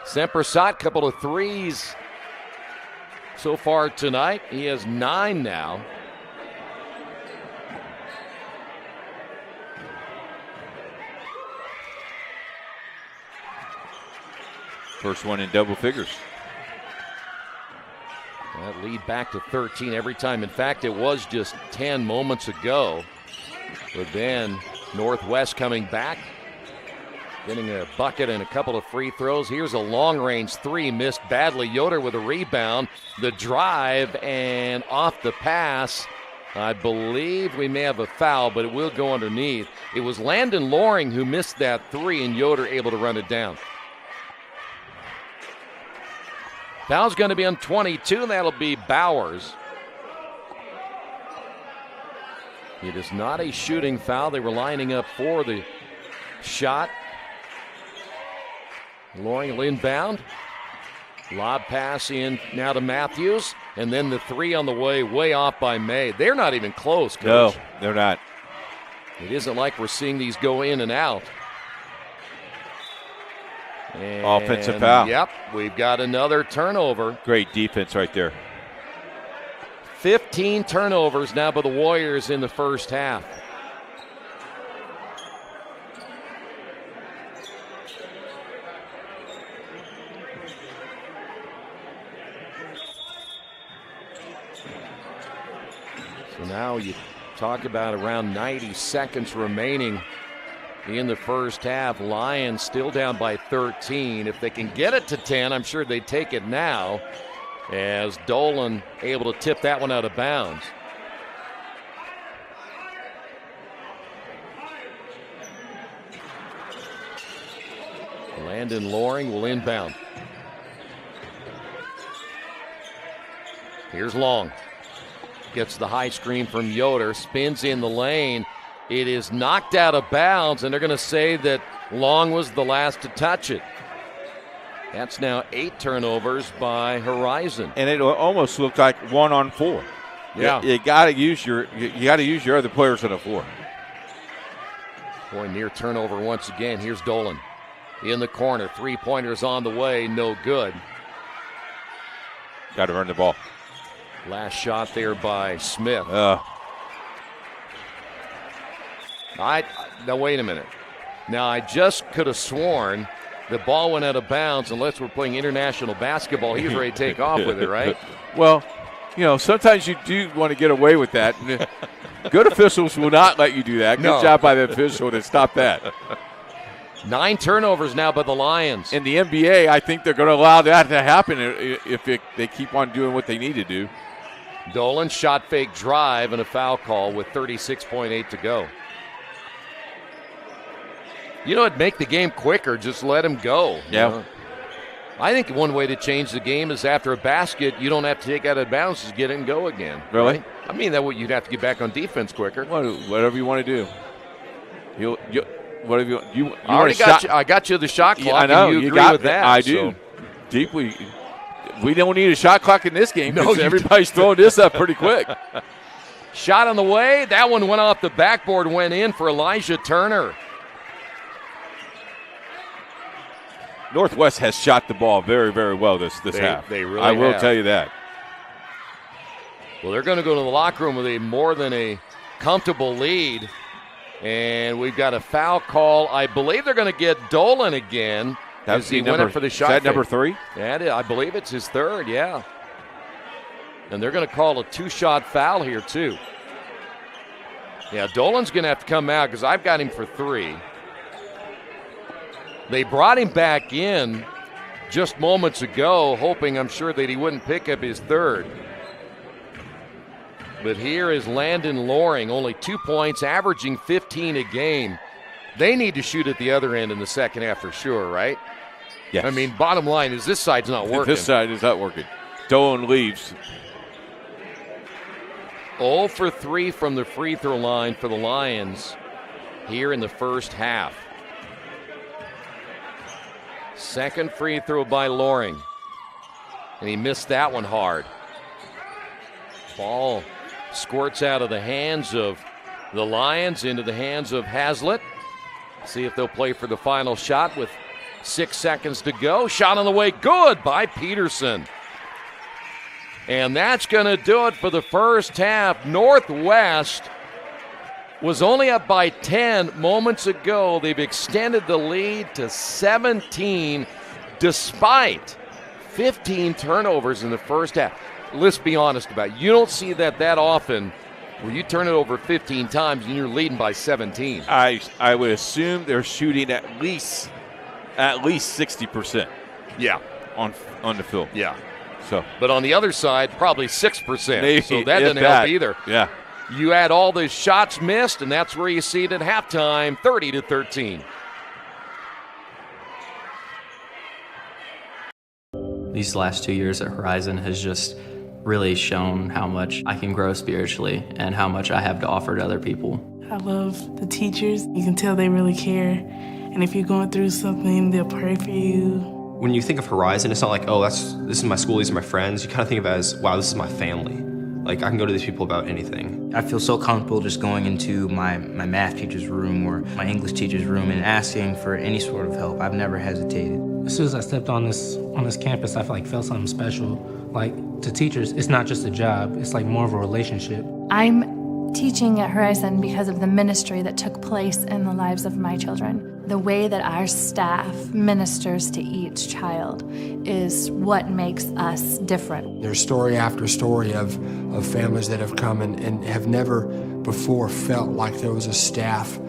Sempersat, couple of threes so far tonight. He has 9 now. First one in double figures. That lead back to 13 every time. In fact, it was just 10 moments ago. But then Northwest coming back, getting a bucket and a couple of free throws. Here's a long-range 3 missed badly. Yoder with a rebound. The drive and off the pass. I believe we may have a foul, but it will go underneath. It was Landon Loring who missed that 3, and Yoder able to run it down. Foul's going to be on 22, and that'll be Bowers. It is not a shooting foul. They were lining up for the shot. Loring will inbound. Lob pass in now to Matthews. And then the 3 on the way off by May. They're not even close, Coach. No, they're not. It isn't like we're seeing these go in and out. And offensive foul. Yep, we've got another turnover. Great defense right there. 15 turnovers now by the Warriors in the first half. So now you talk about around 90 seconds remaining in the first half. Lions still down by 13. If they can get it to 10, I'm sure they take it now, as Dolan able to tip that one out of bounds. Landon Loring will inbound. Here's Long. Gets the high screen from Yoder, spins in the lane. It is knocked out of bounds, and they're going to say that Long was the last to touch it. That's now 8 turnovers by Horizon. And it almost looked like 1-on-4. Yeah. You got to use your other players on the floor. Boy, near turnover once again. Here's Dolan in the corner. Three-pointers on the way, no good. Got to earn the ball. Last shot there by Smith. Now, wait a minute. Now, I just could have sworn the ball went out of bounds unless we're playing international basketball. He's ready to take off with it, right? Well, sometimes you do want to get away with that. Good officials will not let you do that. Good job by the official to stop that. 9 turnovers now by the Lions. In the NBA, I think they're going to allow that to happen if they keep on doing what they need to do. Dolan, shot fake drive and a foul call with 36.8 to go. It'd make the game quicker. Just let him go. Yeah. I think one way to change the game is after a basket, you don't have to take out of bounds, just get it and go again. Really? Right? I mean, you'd have to get back on defense quicker. Whatever you want to do. Whatever you I got you the shot clock. I know. And you agree got with that. I do. Deeply. We don't need a shot clock in this game because everybody's don't. throwing this up pretty quick. Shot on the way. That one went off the backboard, went in for Elijah Turner. Northwest has shot the ball very, very well this half. They really I will have. tell you that. Well, they're going to go to the locker room with a more than a comfortable lead. And we've got a foul call. I believe they're going to get Dolan again as he went up for the shot. Is that number 3? Yeah, I believe it's his third, yeah. And they're going to call a 2-shot foul here, too. Yeah, Dolan's going to have to come out because I've got him for 3. They brought him back in just moments ago, hoping, I'm sure, that he wouldn't pick up his third. But here is Landon Loring, only 2 points, averaging 15 a game. They need to shoot at the other end in the second half for sure, right? Yes. I mean, bottom line is this side's not working. This side is not working. Dolan leaves. 0 for 3 from the free throw line for the Lions here in the first half. Second free throw by Loring. And he missed that one hard. Ball squirts out of the hands of the Lions into the hands of Hazlitt. See if they'll play for the final shot with 6 seconds to go. Shot on the way, good by Peterson. And that's going to do it for the first half. Northwest was only up by 10 moments ago. They've extended the lead to 17 despite 15 turnovers in the first half. Let's be honest about it. You don't see that often where you turn it over 15 times and you're leading by 17. I would assume they're shooting at least 60%. Yeah. On the field. Yeah. So, but on the other side, probably 6%. Maybe, so that doesn't help either. Yeah. You add all the shots missed, and that's where you see it at halftime, 30-13. These last 2 years at Horizon has just really shown how much I can grow spiritually and how much I have to offer to other people. I love the teachers. You can tell they really care. And if you're going through something, they'll pray for you. When you think of Horizon, it's not like, oh, this is my school, these are my friends. You kind of think of it as, wow, this is my family. Like, I can go to these people about anything. I feel so comfortable just going into my math teacher's room or my English teacher's room and asking for any sort of help. I've never hesitated. As soon as I stepped on this campus, I felt something special. Like, to teachers, it's not just a job, it's like more of a relationship. I'm teaching at Horizon because of the ministry that took place in the lives of my children. The way that our staff ministers to each child is what makes us different. There's story after story of families that have come and have never before felt like there was a staff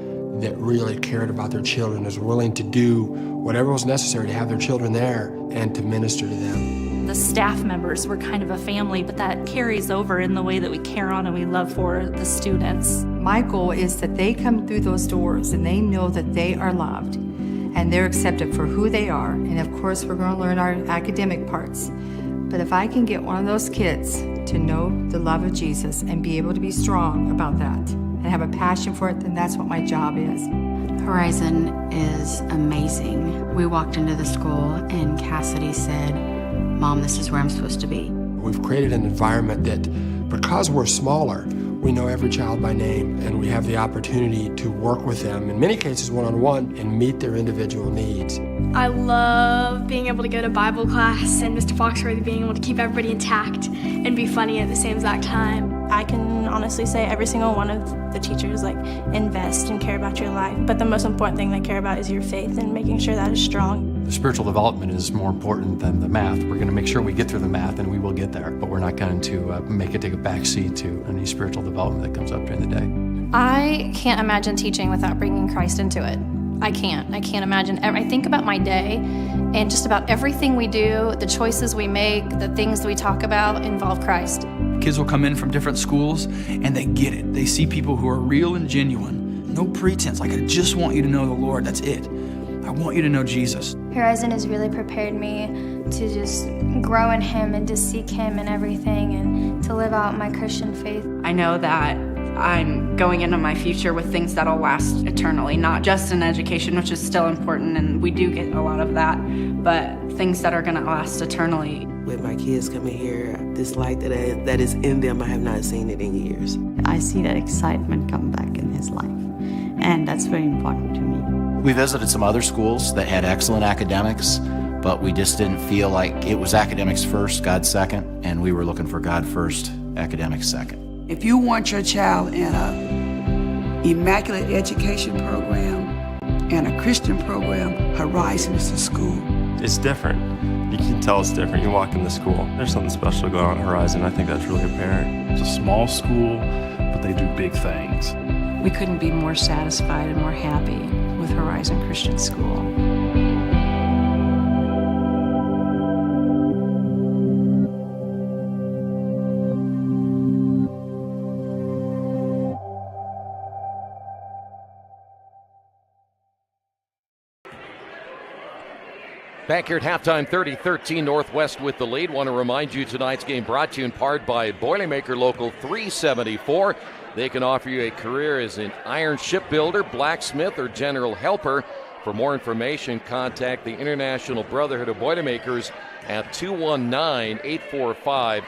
that really cared about their children, was willing to do whatever was necessary to have their children there and to minister to them. The staff members were kind of a family, but that carries over in the way that we care on and we love for the students. My goal is that they come through those doors and they know that they are loved and they're accepted for who they are. And of course, we're going to learn our academic parts. But if I can get one of those kids to know the love of Jesus and be able to be strong about that and have a passion for it, then that's what my job is. Horizon is amazing. We walked into the school and Cassidy said, "Mom, this is where I'm supposed to be." We've created an environment that, because we're smaller, We know every child by name, and we have the opportunity to work with them, in many cases one-on-one, and meet their individual needs. I love being able to go to Bible class and Mr. Foxworthy being able to keep everybody intact and be funny at the same exact time. I can honestly say every single one of the teachers invest and care about your life, but the most important thing they care about is your faith and making sure that is strong. The spiritual development is more important than the math. We're going to make sure we get through the math, and we will get there, but we're not going to make it take a back seat to any spiritual development that comes up during the day. I can't imagine teaching without bringing Christ into it. I can't imagine. I think about my day, and just about everything we do, the choices we make, the things we talk about involve Christ. Kids will come in from different schools, and they get it. They see people who are real and genuine. No pretense, I just want you to know the Lord, that's it. I want you to know Jesus. Horizon has really prepared me to just grow in Him and to seek Him in everything and to live out my Christian faith. I know that I'm going into my future with things that'll last eternally, not just in education, which is still important, and we do get a lot of that, but things that are going to last eternally. With my kids coming here, this light that is in them, I have not seen it in years. I see that excitement come back in his life, and that's very important to me. We visited some other schools that had excellent academics, but we just didn't feel like it was academics first, God second, and we were looking for God first, academics second. If you want your child in an immaculate education program and a Christian program, Horizon is the school. It's different. You can tell it's different. You walk in the school, there's something special going on at Horizon. I think that's really apparent. It's a small school, but they do big things. We couldn't be more satisfied and more happy with Horizon Christian School. Back here at halftime, 30-13 Northwest with the lead. Want to remind you tonight's game brought to you in part by Boilermaker Local 374. They can offer you a career as an iron shipbuilder, blacksmith, or general helper. For more information, contact the International Brotherhood of Boilermakers at 219-845-1065.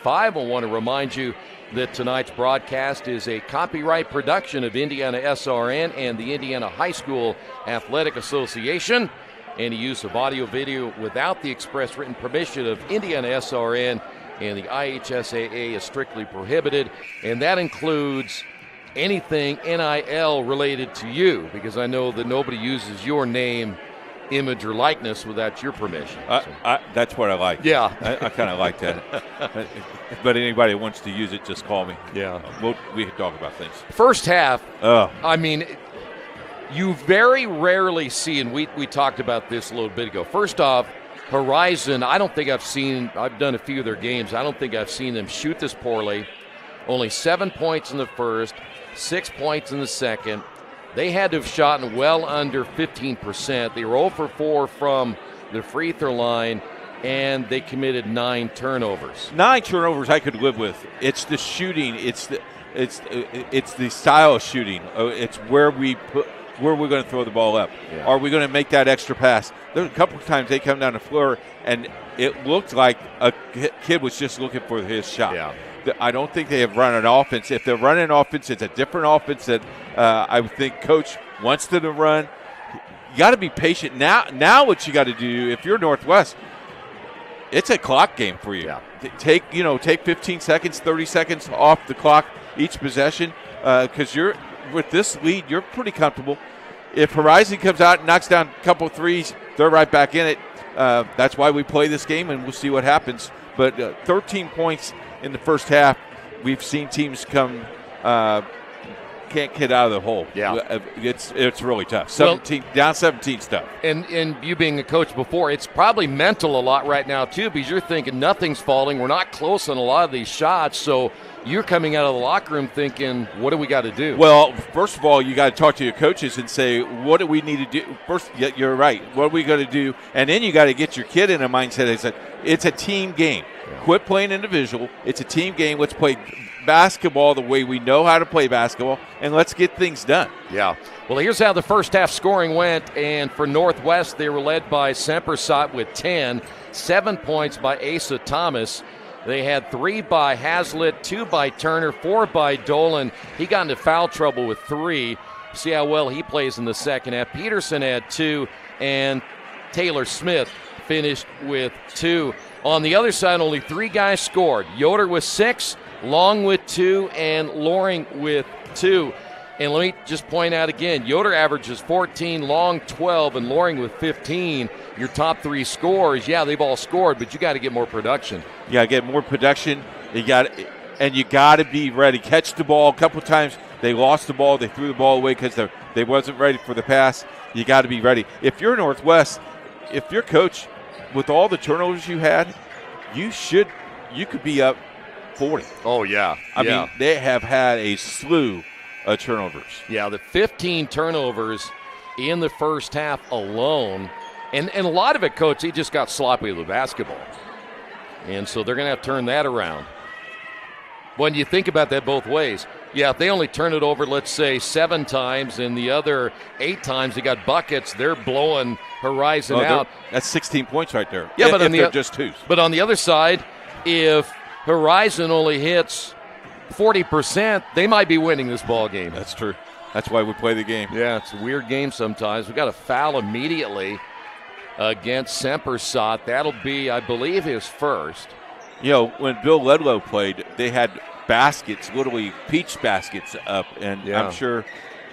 I want to remind you that tonight's broadcast is a copyright production of IndianaSRN and the Indiana High School Athletic Association. Any use of audio video without the express written permission of IndianaSRN and the IHSAA is strictly prohibited, and that includes anything NIL related to you, because I know that nobody uses your name, image, or likeness without your permission. That's what I like. Yeah. I kind of like that. But anybody who wants to use it, just call me. Yeah. We can talk about things. First half, I mean, you very rarely see, and we talked about this a little bit ago. First off, Horizon, I've done a few of their games. I don't think I've seen them shoot this poorly. Only 7 points in the first, 6 points in the second. They had to have shot well under 15%. They were 0 for 4 from the free throw line, and they committed 9 turnovers. 9 turnovers I could live with. It's the shooting. It's the style of shooting. It's where we're going to throw the ball up. Yeah. Are we going to make that extra pass? There's a couple of times they come down the floor, and it looked like a kid was just looking for his shot. Yeah. I don't think they have run an offense. If they're running an offense, it's a different offense that I would think Coach wants them to run. You got to be patient. Now what you got to do, if you're Northwest, it's a clock game for you. Yeah. Take 15 seconds, 30 seconds off the clock each possession, because you're with this lead, you're pretty comfortable. If Horizon comes out and knocks down a couple threes, they're right back in it. That's why we play this game, and we'll see what happens. But 13 points in the first half, we've seen teams come can't get out of the hole. Yeah, it's really tough. Down 17 stuff. And you being a coach before, it's probably mental a lot right now too, because you're thinking nothing's falling. We're not close on a lot of these shots, so you're coming out of the locker room thinking, what do we got to do? Well, first of all, you got to talk to your coaches and say, what do we need to do? First, you're right. What are we going to do? And then you got to get your kid in a mindset that it's a team game. Yeah. Quit playing individual. It's a team game. Let's play basketball the way we know how to play basketball, and let's get things done. Yeah. Well, here's how the first half scoring went, and for Northwest, they were led by Sempersot with 10, 7 points by Asa Thomas. They had 3 by Hazlitt, 2 by Turner, 4 by Dolan. He got into foul trouble with 3. See how well he plays in the second half. Peterson had 2, and Taylor Smith finished with 2. On the other side, only 3 guys scored. Yoder with 6, Long with 2, and Loring with 2. And let me just point out again, Yoder averages 14, Long 12, and Loring with 15. Your top 3 scorers, yeah, they've all scored, but you got to get more production. You got to get more production. You got to be ready. Catch the ball. A couple of times they lost the ball. They threw the ball away because they wasn't ready for the pass. You got to be ready. If you're Northwest, if your coach, with all the turnovers you had, you could be up 40. Oh, yeah. I mean, they have had a slew of turnovers. Yeah, the 15 turnovers in the first half alone. And a lot of it, Coach, he just got sloppy with the basketball. And so they're going to have to turn that around. When you think about that both ways, yeah, if they only turn it over, let's say, 7 times, and the other 8 times they got buckets, they're blowing Horizon out. That's 16 points right there. Yeah, but if they're just 2s. But on the other side, if Horizon only hits 40%, they might be winning this ball game. That's true. That's why we play the game. Yeah, it's a weird game sometimes. We got a foul immediately against Sempersot. That'll be, I believe, his first. You know, when Bill Ledlow played, they had baskets, literally peach baskets up, and I'm sure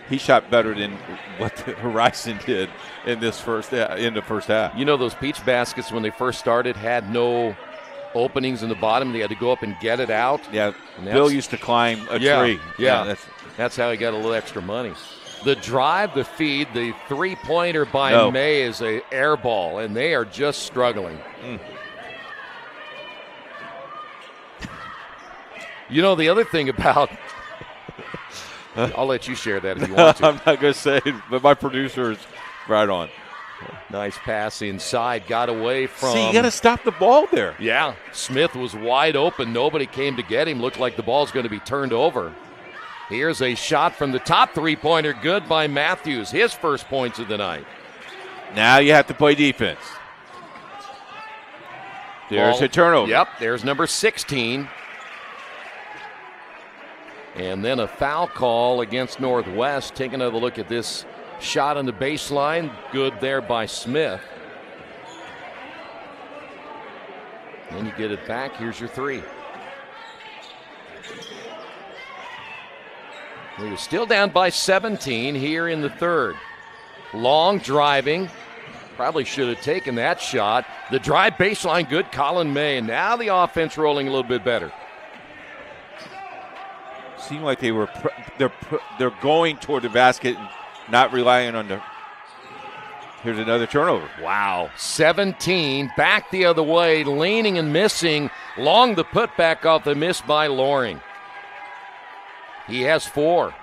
he shot better than what the Horizon did in the first half. You know, those peach baskets when they first started had no openings in the bottom. They had to go up and get it out. Yeah, Bill used to climb a tree. Yeah, that's how he got a little extra money. The drive, the feed, the three-pointer by May is an air ball, and they are just struggling. You know, the other thing about – I'll let you share that if you want to. I'm not going to say it, but my producer is right on. Nice pass inside, got away from – See, you got to stop the ball there. Yeah, Smith was wide open. Nobody came to get him. Looked like the ball's going to be turned over. Here's a shot from the top three-pointer, good by Matthews, his first points of the night. Now you have to play defense. There's a turnover. Yep, there's number 16. And then a foul call against Northwest. Take another look at this shot on the baseline. Good there by Smith. And you get it back. Here's your 3. We're still down by 17 here in the third. Long driving. Probably should have taken that shot. The drive baseline, good. Colin May. And now the offense rolling a little bit better. Seemed like they're going toward the basket and not relying on the. Here's another turnover. Wow. 17. Back the other way. Leaning and missing. Long the putback off the miss by Loring. He has 4.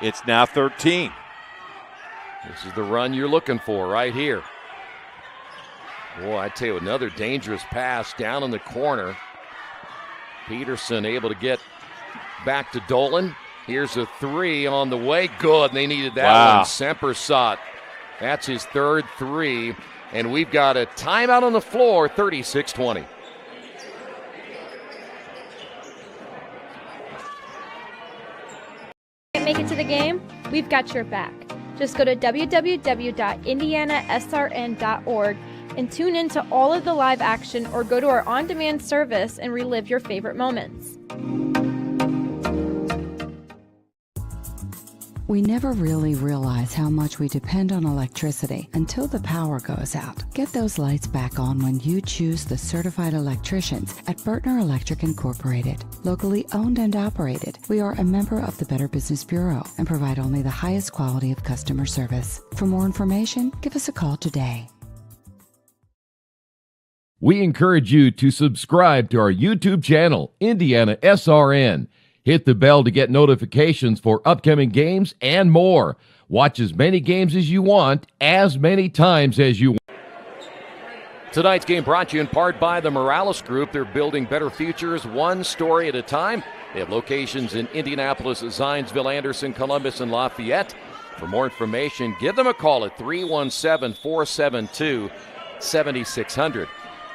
It's now 13. This is the run you're looking for right here. Boy, I tell you, another dangerous pass down in the corner. Peterson able to get back to Dolan. Here's a 3 on the way. Good. They needed that one. Sempersot. That's his third 3. And we've got a timeout on the floor, 36-20. Make it to the game? We've got your back. Just go to www.IndianaSRN.org and tune in to all of the live action or go to our on-demand service and relive your favorite moments. We never really realize how much we depend on electricity until the power goes out. Get those lights back on when you choose the certified electricians at Bertner Electric Incorporated. Locally owned and operated, we are a member of the Better Business Bureau and provide only the highest quality of customer service. For more information, give us a call today. We encourage you to subscribe to our YouTube channel, IndianaSRN. Hit the bell to get notifications for upcoming games and more. Watch as many games as you want, as many times as you want. Tonight's game brought to you in part by the Morales Group. They're building better futures one story at a time. They have locations in Indianapolis, Zionsville, Anderson, Columbus, and Lafayette. For more information, give them a call at 317-472-7600.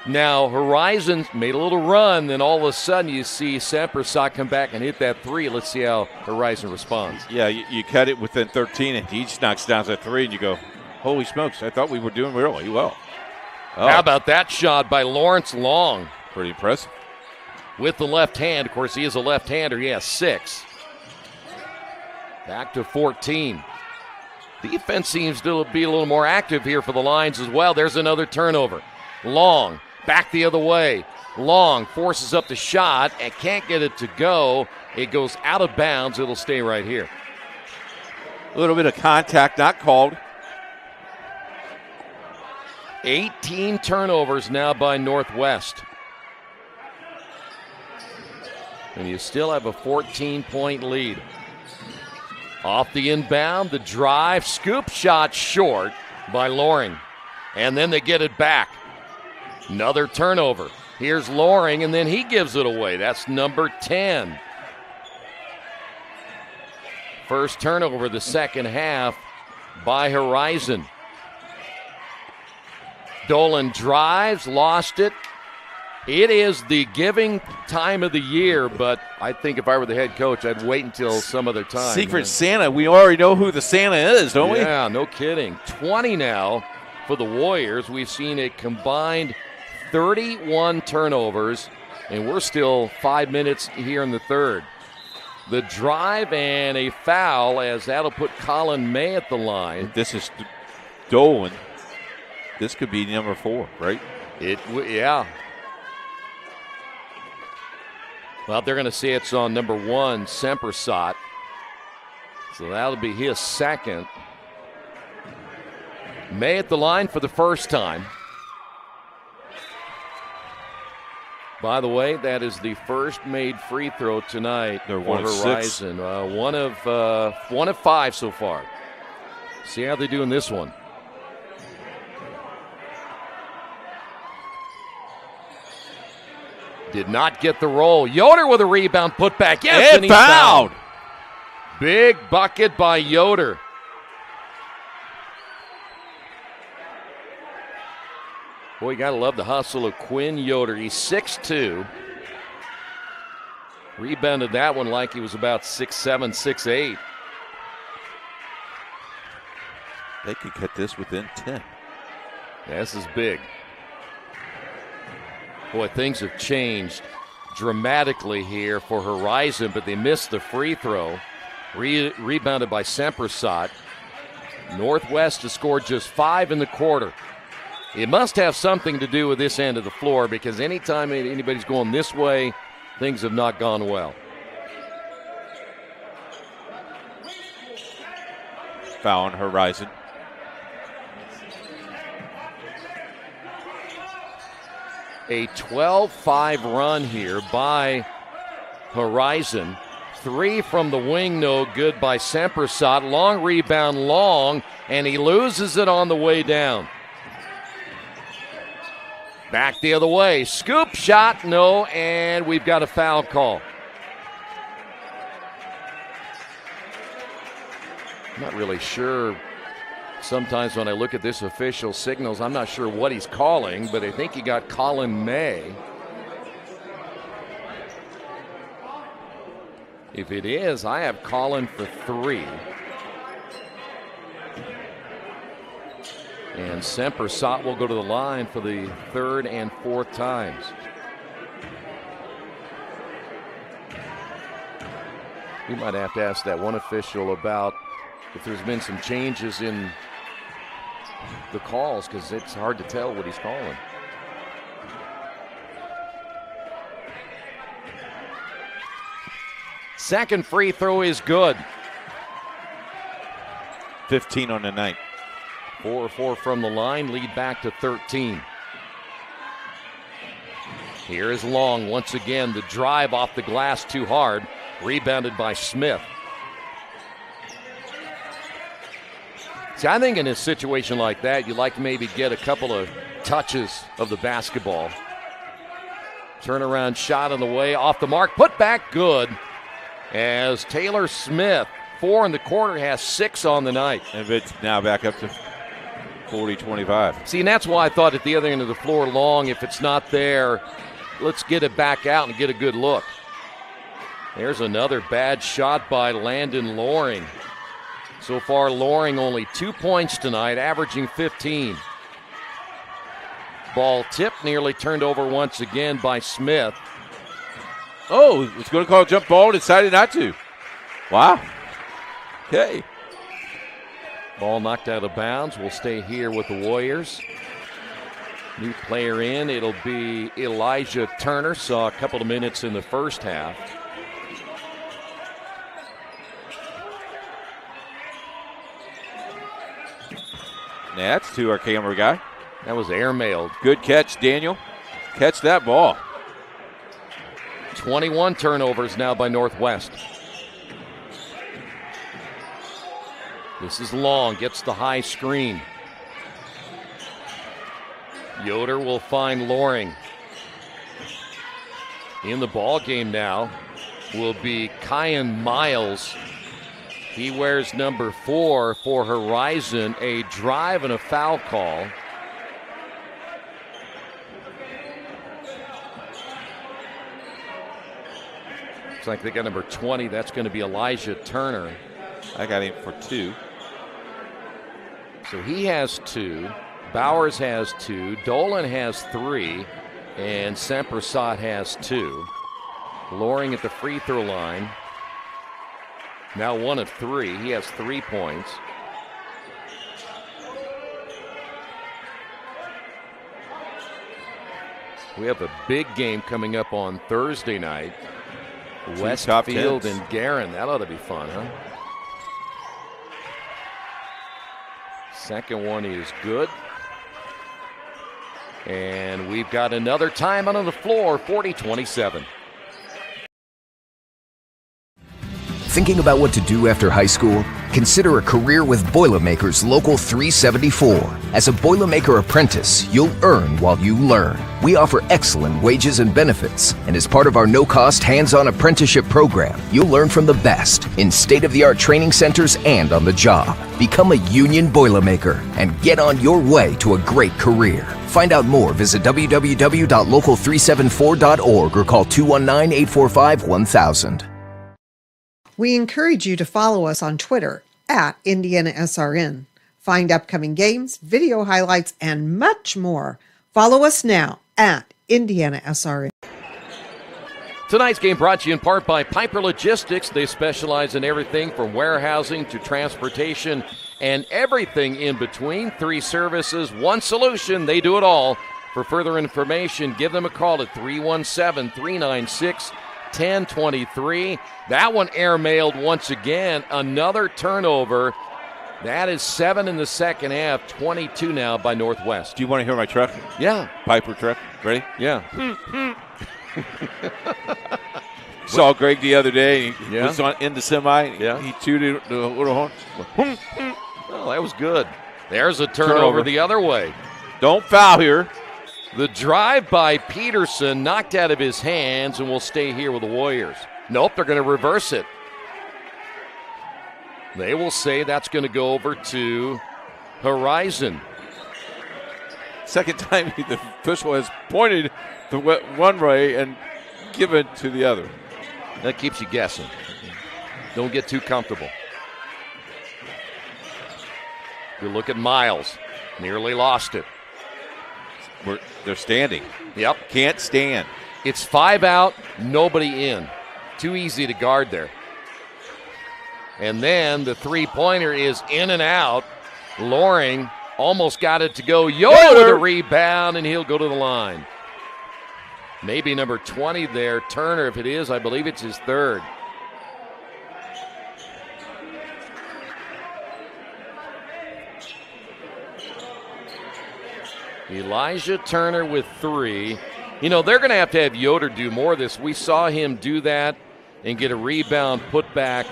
Now, Horizon made a little run, then all of a sudden you see Sempersot come back and hit that three. Let's see how Horizon responds. Yeah, you cut it within 13, and he just knocks down that three, and you go, holy smokes, I thought we were doing really well. Oh. How about that shot by Lawrence Long? Pretty impressive. With the left hand. Of course, he is a left-hander. He has 6. Back to 14. Defense seems to be a little more active here for the Lions as well. There's another turnover. Long. Back the other way. Long forces up the shot and can't get it to go. It goes out of bounds. It'll stay right here. A little bit of contact not called. 18 turnovers now by Northwest. And you still have a 14-point lead. Off the inbound, the drive, scoop shot short by Loring. And then they get it back. Another turnover. Here's Loring, and then he gives it away. That's number 10. First turnover the second half by Horizon. Dolan drives, lost it. It is the giving time of the year, but I think if I were the head coach, I'd wait until some other time. Secret Santa. We already know who the Santa is, don't we? Yeah, no kidding. 20 now for the Warriors. We've seen a combined 31 turnovers, and we're still 5 minutes here in the third. The drive and a foul, as that'll put Colin May at the line. This is Dolan. This could be number 4, right? Yeah. Well, they're going to say it's on number 1, Sempersot. So that'll be his second. May at the line for the first time. By the way, that is the first made free throw tonight for Horizon. One of 5 so far. See how they do in this one. Did not get the roll. Yoder with a rebound, put back. Yes, and he's fouled. Big bucket by Yoder. Boy, you got to love the hustle of Quinn Yoder. He's 6'2". Rebounded that one like he was about 6'7", 6'8". They could cut this within 10. Yeah, this is big. Boy, things have changed dramatically here for Horizon, but they missed the free throw. Rebounded by Sempersot. Northwest has scored just 5 in the quarter. It must have something to do with this end of the floor, because anytime anybody's going this way, things have not gone well. Foul on Horizon. A 12-5 run here by Horizon. 3 from the wing, no good by Sempersot. Long rebound, Long, and he loses it on the way down. Back the other way. Scoop shot, no, and we've got a foul call. I'm not really sure. Sometimes when I look at this official signals, I'm not sure what he's calling, but I think he got Colin May. If it is, I have Colin for 3. And Sempersot will go to the line for the 3rd and 4th times. We might have to ask that one official about if there's been some changes in the calls, because it's hard to tell what he's calling. Second free throw is good. 15 on the night. 4-4 from the line, lead back to 13. Here is Long once again. The drive off the glass too hard. Rebounded by Smith. See, I think in a situation like that, you'd like to maybe get a couple of touches of the basketball. Turnaround shot on the way, off the mark, put back, good. As Taylor Smith, 4 in the quarter, has 6 on the night. And it's now back up to 40-25. See, and that's why I thought at the other end of the floor, Long, if it's not there, let's get it back out and get a good look. There's another bad shot by Landon Loring. So far, Loring only 2 points tonight, averaging 15. Ball tipped, nearly turned over once again by Smith. Oh, was going to call a jump ball, decided not to. Wow. Okay. Ball knocked out of bounds. Will stay here with the Warriors. New player in, it'll be Elijah Turner. Saw a couple of minutes in the first half. That's to our camera guy. That was airmailed. Good catch, Daniel. Catch that ball. 21 turnovers now by Northwest. This is Long, gets the high screen. Yoder will find Loring. In the ball game now will be Kyan Miles. He wears number 4 for Horizon, a drive and a foul call. Looks like they got number 20. That's going to be Elijah Turner. I got him for 2. So he has 2. Bowers has 2. Dolan has 3. And Sempersat has 2. Loring at the free throw line. Now 1 of 3. He has 3 points. We have a big game coming up on Thursday night. Westfield and Guerin. That ought to be fun, huh? Second one is good. And we've got another timeout on the floor, 40-27. Thinking about what to do after high school? Consider a career with Boilermakers Local 374. As a Boilermaker apprentice, you'll earn while you learn. We offer excellent wages and benefits, and as part of our no-cost hands-on apprenticeship program, you'll learn from the best in state-of-the-art training centers and on the job. Become a union Boilermaker and get on your way to a great career. Find out more, visit www.local374.org or call 219-845-1000. We encourage you to follow us on Twitter at IndianaSRN. Find upcoming games, video highlights, and much more. Follow us now at IndianaSRN. Tonight's game brought to you in part by Piper Logistics. They specialize in everything from warehousing to transportation and everything in between. 3 services, 1 solution. They do it all. For further information, give them a call at 317-396-1023. That one airmailed once again. Another turnover. That is 7 in the second half. 22 now by Northwest. Do you want to hear my truck? Yeah. Piper truck. Ready? Yeah. Saw Greg the other day. He Yeah. was in the semi. Yeah. He tooted the little horn. Oh, that was good. There's a turnover the other way. Don't foul here. The drive by Peterson knocked out of his hands and will stay here with the Warriors. Nope, they're going to reverse it. They will say that's going to go over to Horizon. Second time the official has pointed to one way and given to the other. That keeps you guessing. Don't get too comfortable. You look at Miles. Nearly lost it. They're standing. Yep. Can't stand. It's 5 out, nobody in. Too easy to guard there. And then the three-pointer is in and out. Loring almost got it to go. Yoder with a rebound, and he'll go to the line. Maybe number 20 there, Turner. If it is, I believe it's his third. Elijah Turner with 3. You know, they're going to have Yoder do more of this. We saw him do that and get a rebound put back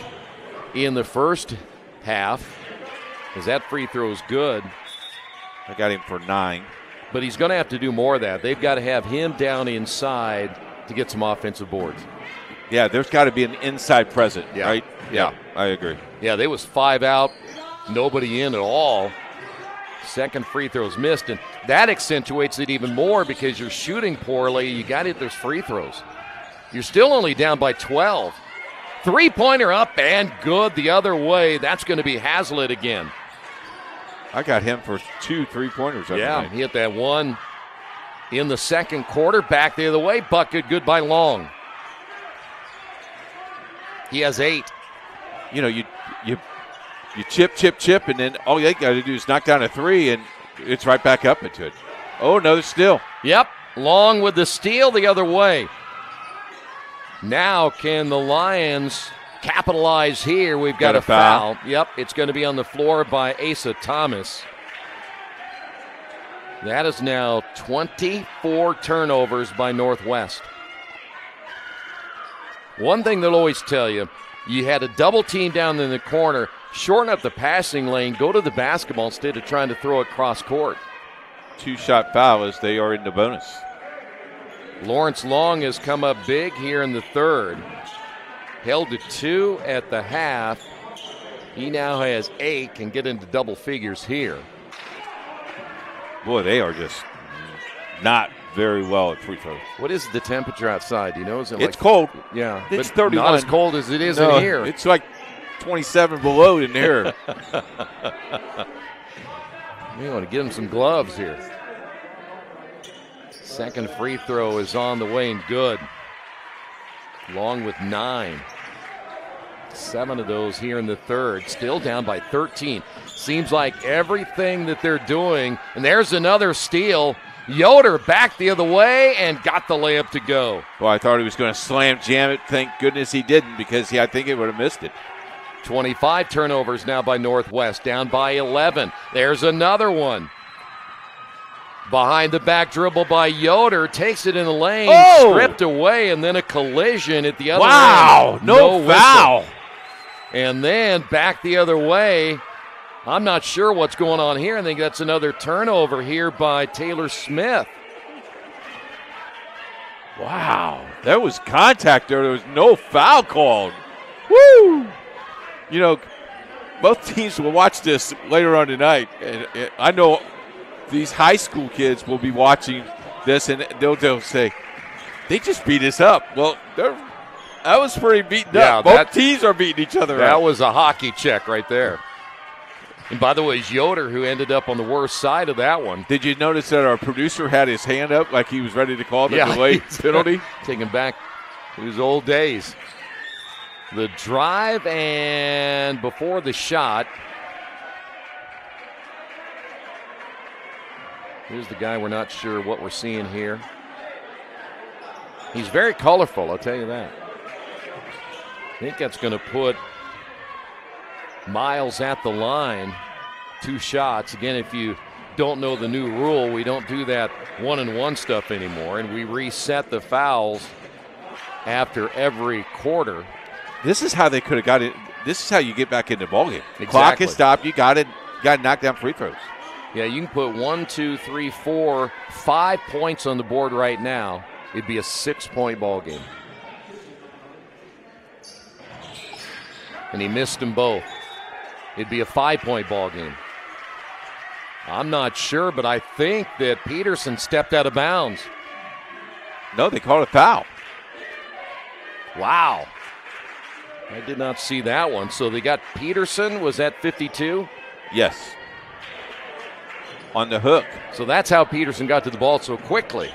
in the first half, because that free throw is good. I got him for 9. But he's going to have to do more of that. They've got to have him down inside to get some offensive boards. Yeah, there's got to be an inside present, right? Yeah, I agree. Yeah, they was 5 out, nobody in at all. Second free throw's missed, and that accentuates it even more because you're shooting poorly. You got to hit those free throws. You're still only down by 12. Three-pointer up and good the other way. That's going to be Hazlitt again. I got him for 2 3-pointers. Yeah, he hit that one in the second quarter. Back the other way. Bucket good by Long. He has 8. You know, you chip, and then all you got to do is knock down a 3, and it's right back up into it. Oh, another steal. Yep, Long with the steal the other way. Now can the Lions capitalize here? We've got a foul. Yep, it's going to be on the floor by Asa Thomas. That is now 24 turnovers by Northwest. One thing they'll always tell you, you had a double team down in the corner, shorten up the passing lane, go to the basketball instead of trying to throw it cross court. 2-shot foul as they are in the bonus. Lawrence Long has come up big here in the third. Held to 2 at the half. He now has 8, can get into double figures here. Boy, they are just not very well at free throws. What is the temperature outside? Do you know? Is it it's cold. Yeah. It's but 31. Not as cold as it is in here. It's like 27 below in here. We want to get him some gloves here. Second free throw is on the way and good. Long with 9. 7 of those here in the third. Still down by 13. Seems like everything that they're doing. And there's another steal. Yoder back the other way and got the layup to go. Well, I thought he was going to slam jam it. Thank goodness he didn't, because I think he would have missed it. 25 turnovers now by Northwest, down by 11. There's another one. Behind the back dribble by Yoder, takes it in the lane, stripped away, and then a collision at the other end. Wow, no foul. And then back the other way. I'm not sure what's going on here. I think that's another turnover here by Taylor Smith. Wow, that was contact there. There was no foul called. Woo! You know, both teams will watch this later on tonight. And I know these high school kids will be watching this, and they'll say, they just beat us up. Well, that was pretty beaten up. Both teams are beating each other up. That was a hockey check right there. And by the way, it's Yoder who ended up on the worst side of that one. Did you notice that our producer had his hand up like he was ready to call the delay penalty? Taking back to his old days. The drive and before the shot. Here's the guy we're not sure what we're seeing here. He's very colorful, I'll tell you that. I think that's going to put Miles at the line. 2 shots. Again, if you don't know the new rule, we don't do that 1-and-1 stuff anymore, and we reset the fouls after every quarter. This is how they could have got it. This is how you get back in the ballgame. Exactly. Clock is stopped. You got to knock down free throws. Yeah, you can put 1, 2, 3, 4, 5 points on the board right now. It'd be a 6-point ball game. And he missed them both. It'd be a 5-point ball game. I'm not sure, but I think that Peterson stepped out of bounds. No, they called a foul. Wow. I did not see that one. So they got Peterson, was that 52? Yes. On the hook. So that's how Peterson got to the ball so quickly.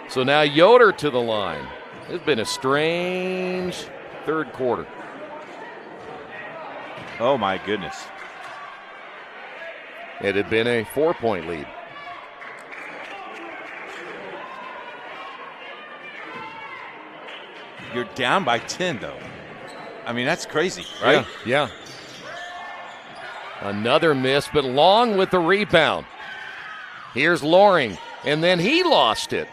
So now Yoder to the line. It's been a strange third quarter. Oh, my goodness. It had been a 4-point lead. You're down by 10, though. I mean, that's crazy, right? Yeah. Another miss, but Long with the rebound. Here's Loring, and then he lost it.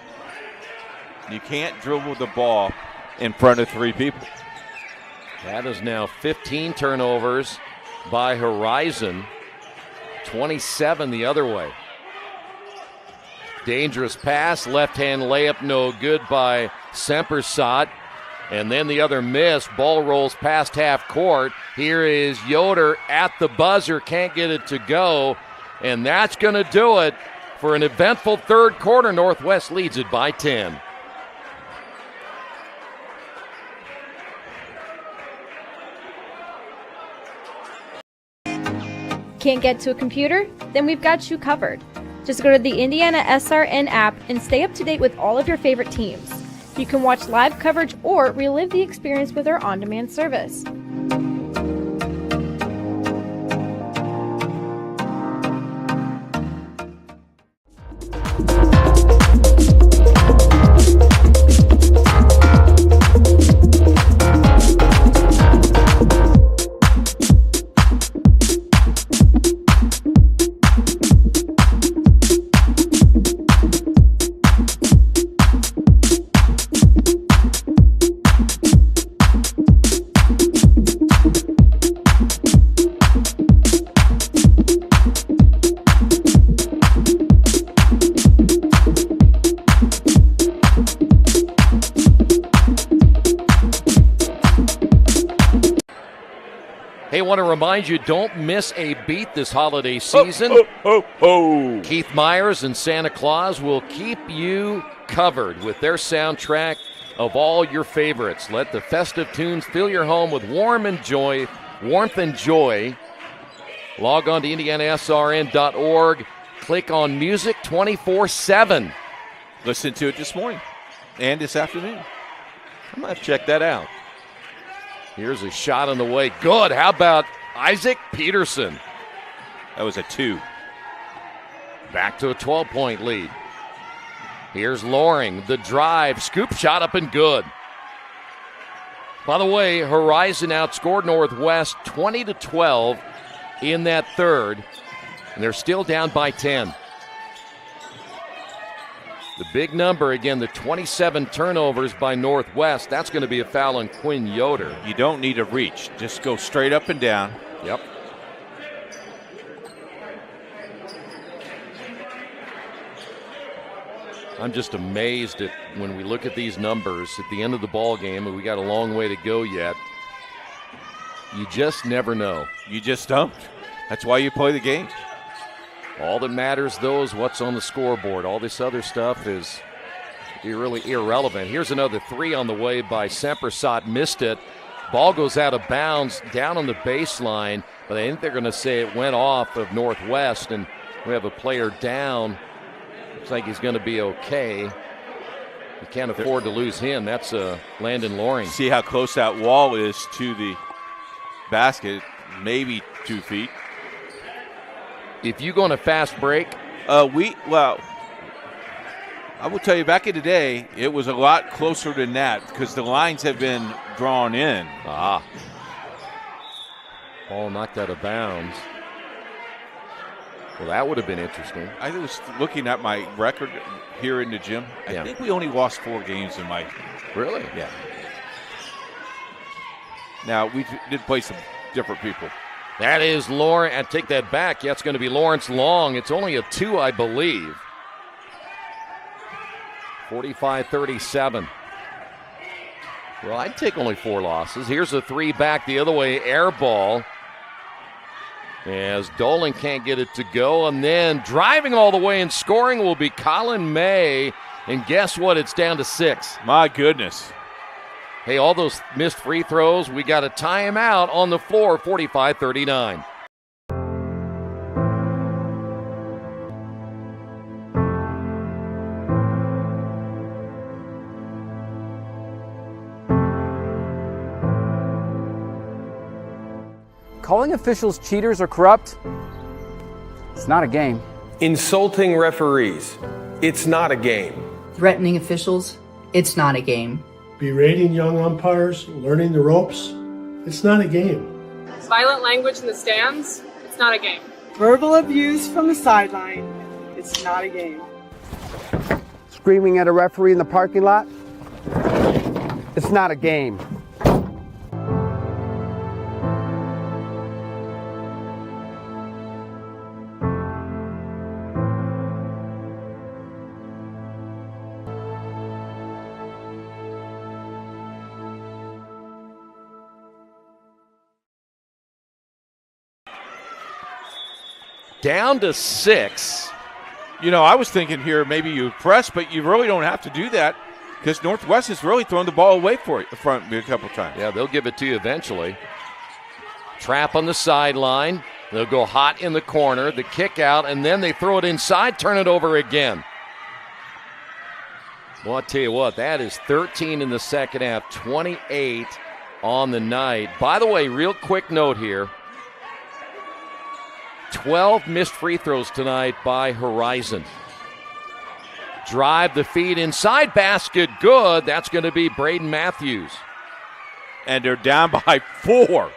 You can't dribble the ball in front of 3 people. That is now 15 turnovers by Horizon. 27 the other way. Dangerous pass, left-hand layup, no good by Sempersot. And then the other miss, ball rolls past half court. Here is Yoder at the buzzer, can't get it to go. And that's going to do it for an eventful third quarter. Northwest leads it by 10. Can't get to a computer? Then we've got you covered. Just go to the IndianaSRN app and stay up to date with all of your favorite teams. You can watch live coverage or relive the experience with our on-demand service. Hey, I want to remind you, don't miss a beat this holiday season. Keith Myers and Santa Claus will keep you covered with their soundtrack of all your favorites. Let the festive tunes fill your home with warmth and joy. Log on to IndianaSRN.org. Click on Music 24/7. Listen to it this morning and this afternoon. I might check that out. Here's a shot on the way. Good. How about Isaac Peterson? That was a 2. Back to a 12-point lead. Here's Loring. The drive. Scoop shot up and good. By the way, Horizon outscored Northwest 20-12 in that third, and they're still down by 10. The big number, again, the 27 turnovers by Northwest. That's going to be a foul on Quinn Yoder. You don't need a reach. Just go straight up and down. Yep. I'm just amazed at when we look at these numbers at the end of the ball game, and we got a long way to go yet. You just never know. You just don't. That's why you play the game. All that matters, though, is what's on the scoreboard. All this other stuff is really irrelevant. Here's another three on the way by Sempersot. Missed it. Ball goes out of bounds down on the baseline, but I think they're going to say it went off of Northwest, and we have a player down. Looks like he's going to be okay. You can't afford to lose him. That's Landon Loring. See how close that wall is to the basket, maybe 2 feet. If you go on a fast break, I will tell you, back in the day, it was a lot closer than that because the lines have been drawn in. Ball knocked out of bounds. Well, that would have been interesting. I was looking at my record here in the gym. I think we only lost 4 games in my. Really? Yeah. Now, we did play some different people. That is Lawrence. I take that back. Yeah, it's going to be Lawrence Long. It's only a 2, I believe. 45-37. Well, I'd take only 4 losses. Here's a 3 back the other way. Air ball. As Dolan can't get it to go. And then driving all the way and scoring will be Colin May. And guess what? It's down to 6. My goodness. Hey, all those missed free throws, we got a timeout on the floor, 45-39. Calling officials cheaters or corrupt, it's not a game. Insulting referees, it's not a game. Threatening officials, it's not a game. Berating young umpires, learning the ropes, it's not a game. Violent language in the stands, it's not a game. Verbal abuse from the sideline, it's not a game. Screaming at a referee in the parking lot, it's not a game. Down to 6. I was thinking here maybe you press, but you really don't have to do that because Northwest has really thrown the ball away from me a couple times. Yeah, they'll give it to you eventually. Trap on the sideline. They'll go hot in the corner, the kick out, and then they throw it inside, turn it over again. Well, I'll tell you what, that is 13 in the second half, 28 on the night. By the way, real quick note here. 12 missed free throws tonight by Horizon. Drive the feed inside basket, good. That's going to be Braden Matthews. And they're down by 4.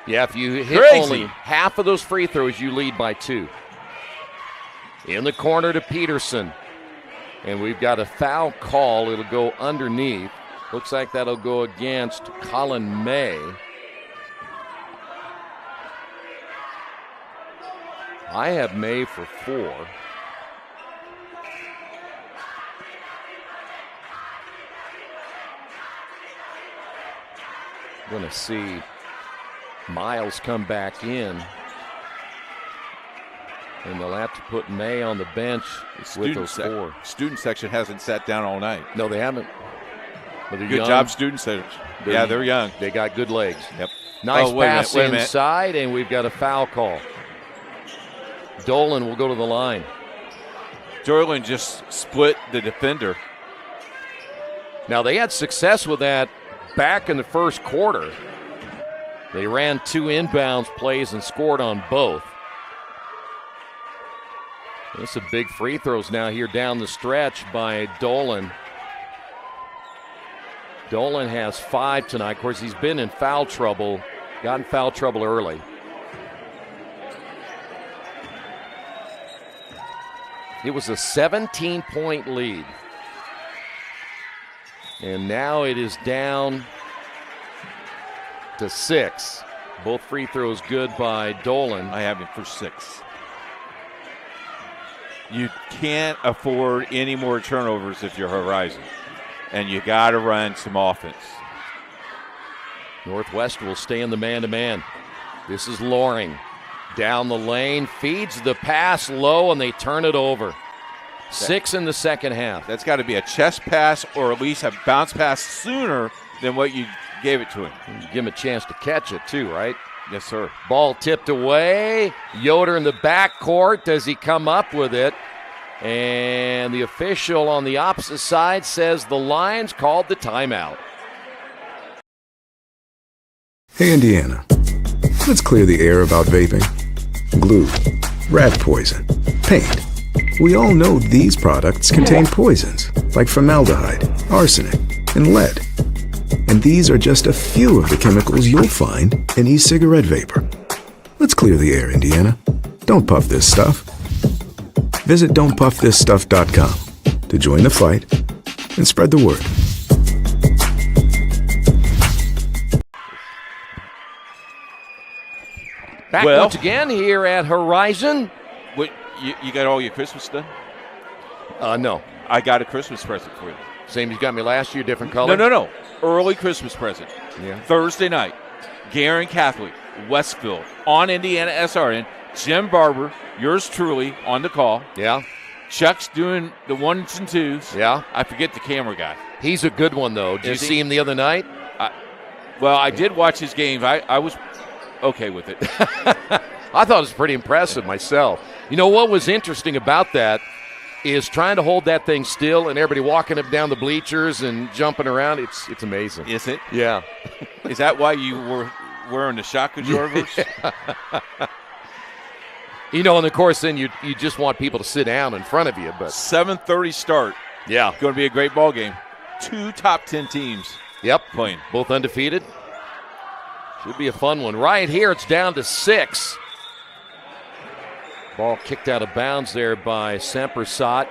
Yeah, if you hit only half of those free throws, you lead by 2. In the corner to Peterson. And we've got a foul call. It'll go underneath. Looks like that'll go against Colin May. I have May for 4. Going to see Miles come back in. And they'll have to put May on the bench with those 4. Student section hasn't sat down all night. No, they haven't. But they're good young. Job, student section. They're young. They got good legs. Yep. Nice pass inside, and we've got a foul call. Dolan will go to the line. Dolan just split the defender. Now, they had success with that back in the first quarter. They ran 2 inbounds plays and scored on both. There's some big free throws now here down the stretch by Dolan. Dolan has 5 tonight. Of course, he's been in foul trouble, got in foul trouble early. It was a 17-point lead. And now it is down to 6. Both free throws good by Dolan. I have him for 6. You can't afford any more turnovers if you're Horizon. And you got to run some offense. Northwest will stay in the man-to-man. This is Loring. Down the lane, feeds the pass low, and they turn it over. 6 in the second half. That's got to be a chest pass or at least a bounce pass sooner than what you gave it to him. Give him a chance to catch it too, right? Yes, sir. Ball tipped away. Yoder in the backcourt. Does he come up with it? And the official on the opposite side says the Lions called the timeout. Hey, Indiana. Let's clear the air about vaping. Glue, rat poison, paint. We all know these products contain poisons like formaldehyde, arsenic, and lead. And these are just a few of the chemicals you'll find in e-cigarette vapor. Let's clear the air, Indiana. Don't puff this stuff. Visit don'tpuffthisstuff.com to join the fight and spread the word. Back once again here at Horizon. What, you got all your Christmas done? No. I got a Christmas present for you. Same as you got me last year, different color? No. Early Christmas present. Yeah. Thursday night, Garin Catholic, Westfield, on IndianaSRN. Jim Barber, yours truly, on the call. Yeah. Chuck's doing the 1s and 2s. Yeah. I forget the camera guy. He's a good one, though. Did you see him the other night? I did watch his games. I was okay with it. I thought it was pretty impressive myself. You know what was interesting about that is trying to hold that thing still and everybody walking up down the bleachers and jumping around. It's amazing. Is it? Yeah. Is that why you were wearing the shock absorbers? You know, and of course, then you just want people to sit down in front of you. But 7:30 start. Yeah. Going to be a great ball game. 2 top 10 teams. Yep. Playing. Both undefeated. Should be a fun one. Right here, it's down to 6. Ball kicked out of bounds there by Sempersot.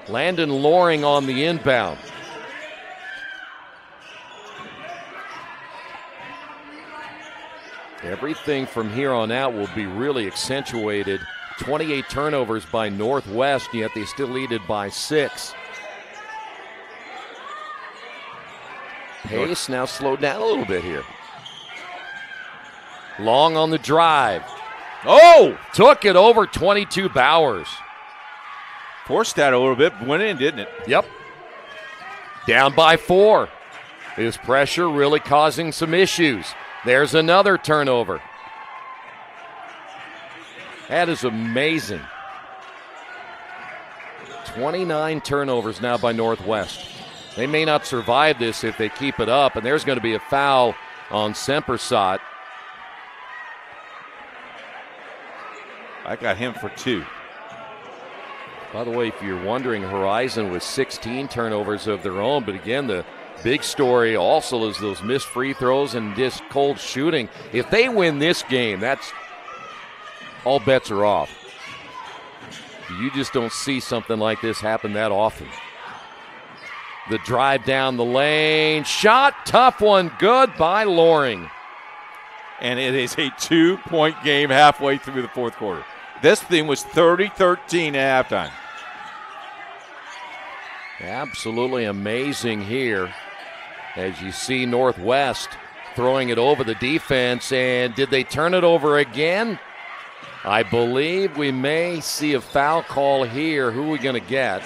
Landon Loring on the inbound. Everything from here on out will be really accentuated. 28 turnovers by Northwest, yet they still lead it by 6. Pace now slowed down a little bit here. Long on the drive. Oh! Took it over 22 Bowers. Forced that a little bit, went in, didn't it? Yep. Down by 4. His pressure really causing some issues. There's another turnover. That is amazing. 29 turnovers now by Northwest. They may not survive this if they keep it up, and there's going to be a foul on Sempersot. I got him for 2. By the way, if you're wondering, Horizon with 16 turnovers of their own, but again, the big story also is those missed free throws and just cold shooting. If they win this game, that's all bets are off. You just don't see something like this happen that often. The drive down the lane, shot, tough one, good by Loring. And it is a 2-point game halfway through the fourth quarter. This thing was 30-13 at halftime. Absolutely amazing here as you see Northwest throwing it over the defense. And did they turn it over again? I believe we may see a foul call here. Who are we going to get?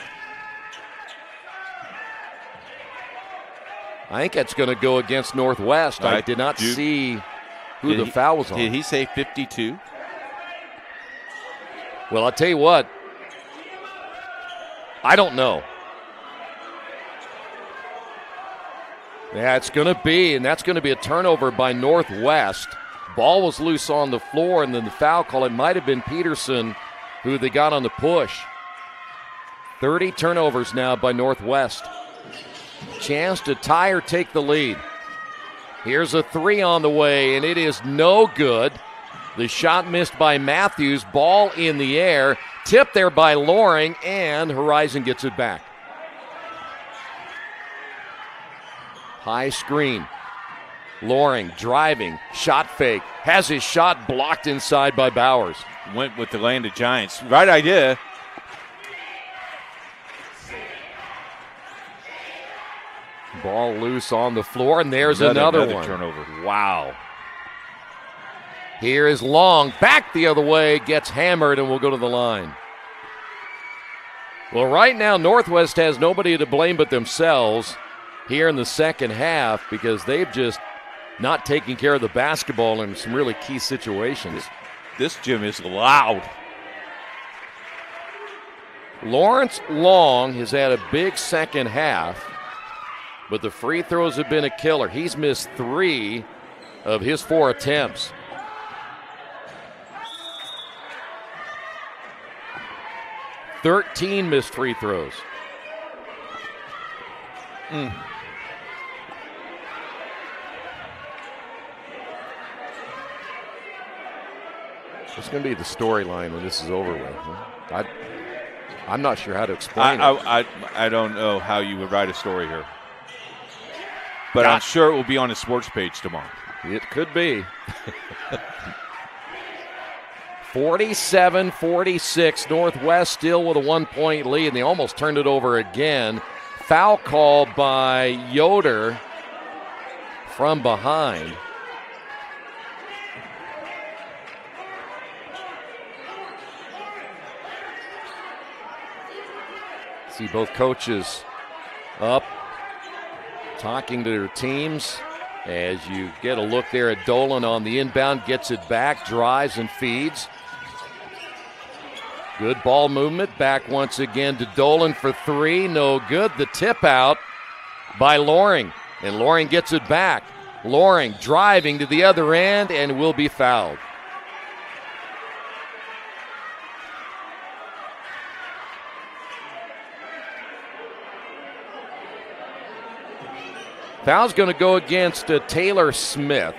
I think that's going to go against Northwest. I did not see who the foul was on. Did he say 52? Well, I'll tell you what. I don't know. That's going to be, and that's going to be a turnover by Northwest. Ball was loose on the floor, and then the foul call, it might have been Peterson who they got on the push. 30 turnovers now by Northwest. Chance to tie or take the lead. Here's a 3 on the way, and it is no good. The shot missed by Matthews. Ball in the air. Tipped there by Loring, and Horizon gets it back. High screen. Loring driving. Shot fake. Has his shot blocked inside by Bowers. Went with the land of Giants. Right idea. Ball loose on the floor, and there's another one. Turnover. Wow. Here is Long. Back the other way. Gets hammered and will go to the line. Well, right now, Northwest has nobody to blame but themselves here in the second half because they've just not taken care of the basketball in some really key situations. This gym is loud. Lawrence Long has had a big second half, but the free throws have been a killer. He's missed 3 of his 4 attempts. $13 missed free throws. It's going to be the storyline when this is over with. Huh? I'm not sure how to explain it. I don't know how you would write a story here. But I'm sure it will be on the sports page tomorrow. It could be. 47-46, Northwest still with a 1-point lead, and they almost turned it over again. Foul call by Yoder from behind. See both coaches up talking to their teams as you get a look there at Dolan on the inbound, gets it back, drives and feeds. Good ball movement, back once again to Dolan for 3, no good. The tip out by Loring, and Loring gets it back. Loring driving to the other end and will be fouled. Foul's going to go against Taylor Smith.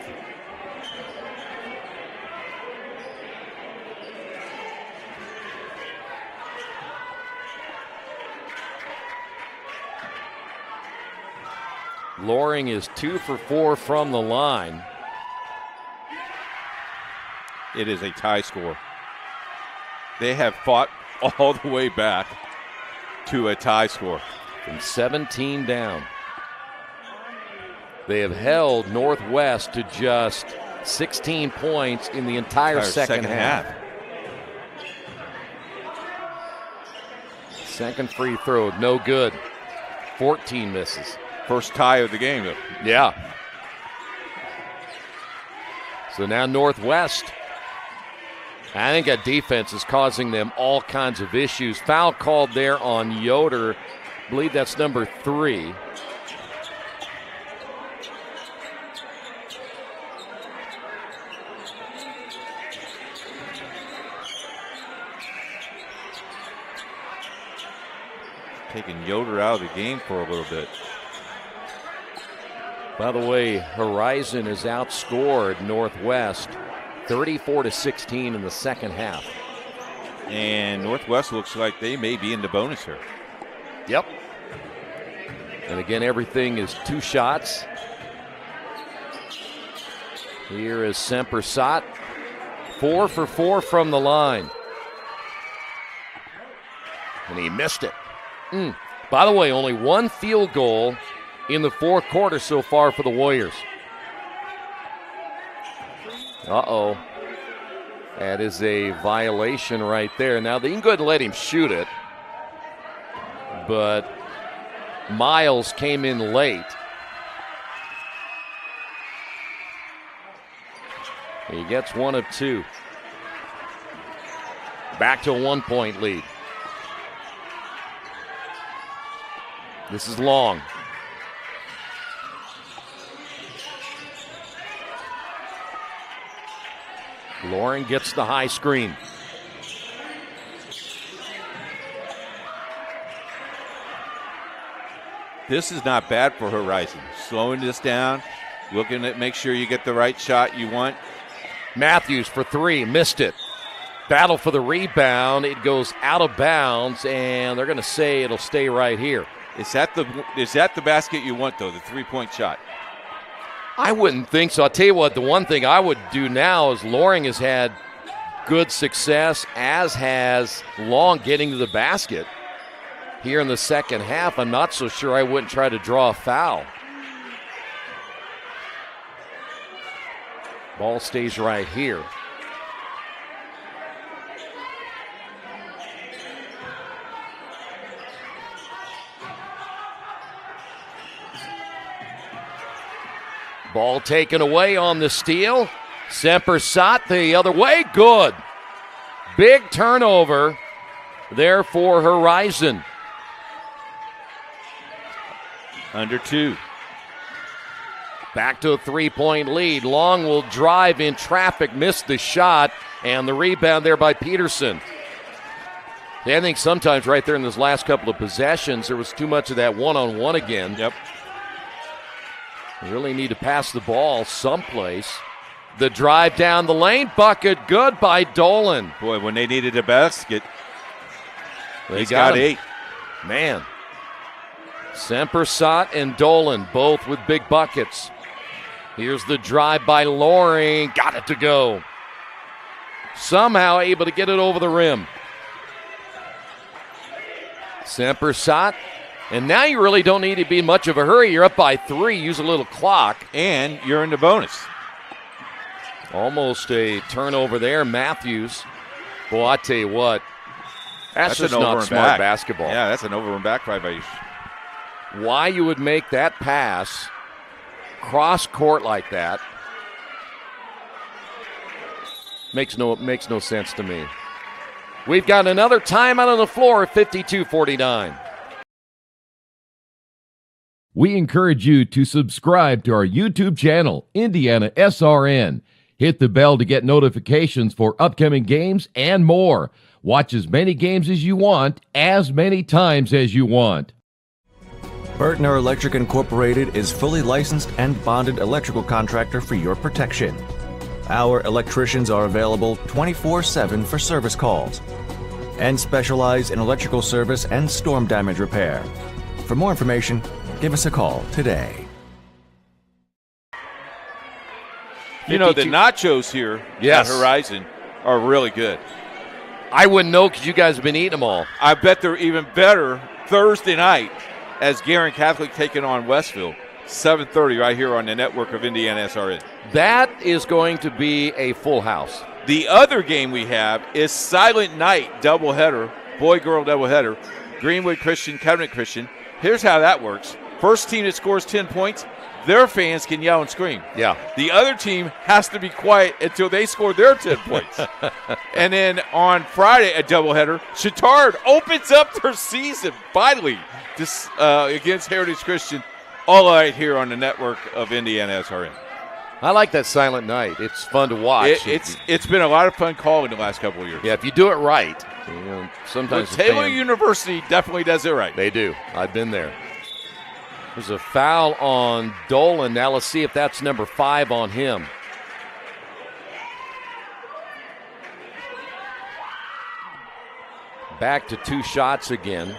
Loring is 2 for 4 from the line. It is a tie score. They have fought all the way back to a tie score. From 17 down. They have held Northwest to just 16 points in the entire second half. Second free throw, no good. 14 misses. First tie of the game, though. Yeah. So now Northwest. I think that defense is causing them all kinds of issues. Foul called there on Yoder. I believe that's number 3. Taking Yoder out of the game for a little bit. By the way, Horizon has outscored Northwest 34-16 in the second half. And Northwest looks like they may be in the bonus here. Yep. And again, everything is 2 shots. Here is Semper Sot. 4 for 4 from the line. And he missed it. By the way, only 1 field goal in the fourth quarter so far for the Warriors. Uh-oh. That is a violation right there. Now, they can go ahead and let him shoot it. But Miles came in late. He gets 1 of 2. Back to a 1-point lead. This is Long. Lauren gets the high screen. This is not bad for Horizon. Slowing this down, looking at make sure you get the right shot you want. Matthews for 3, missed it. Battle for the rebound. It goes out of bounds, and they're going to say it'll stay right here. Is that the basket you want, though, the 3-point shot? I wouldn't think so. I'll tell you what, the one thing I would do now is Loring has had good success, as has Long getting to the basket. Here in the second half, I'm not so sure I wouldn't try to draw a foul. Ball stays right here. Ball taken away on the steal. Semper Sot the other way. Good. Big turnover there for Horizon. Under 2. Back to a 3-point lead. Long will drive in traffic, missed the shot, and the rebound there by Peterson. I think sometimes right there in those last couple of possessions, there was too much of that one-on-one again. Yep. You really need to pass the ball someplace. The drive down the lane, bucket good by Dolan. Boy, when they needed a basket, they got 8. Man. Semper Sot and Dolan both with big buckets. Here's the drive by Loring. Got it to go. Somehow able to get it over the rim. Semper Sot. And now you really don't need to be in much of a hurry. You're up by 3. Use a little clock. And you're in the bonus. Almost a turnover there. Matthews. Boy, I tell you what. That's just an over not and smart back. basketball. Yeah, that's an over and back drive by you. Why you would make that pass cross court like that makes no sense to me. We've got another timeout on the floor at 52-49. We encourage you to subscribe to our YouTube channel, IndianaSRN. Hit the bell to get notifications for upcoming games and more. Watch as many games as you want, as many times as you want. Burtner Electric Incorporated is fully licensed and bonded electrical contractor for your protection. Our electricians are available 24/7 for service calls and specialize in electrical service and storm damage repair. For more information, give us a call today. You know, the nachos here at Horizon are really good. I wouldn't know because you guys have been eating them all. I bet they're even better Thursday night as Guerin Catholic taking on Westfield. 7:30 right here on the network of IndianaSRN. That is going to be a full house. The other game we have is Silent Night doubleheader, boy-girl doubleheader, Greenwood Christian, Covenant Christian. Here's how that works. First team that scores 10 points, their fans can yell and scream. Yeah. The other team has to be quiet until they score their 10 points. And then on Friday, a doubleheader, Chittard opens up their season finally against Heritage Christian, all right here on the network of IndianaSRN. I like that Silent Night. It's fun to watch. It's been a lot of fun calling the last couple of years. Yeah, if you do it right. Sometimes Taylor University definitely does it right. They do. I've been there. There's a foul on Dolan. Now let's see if that's number 5 on him. Back to 2 shots again.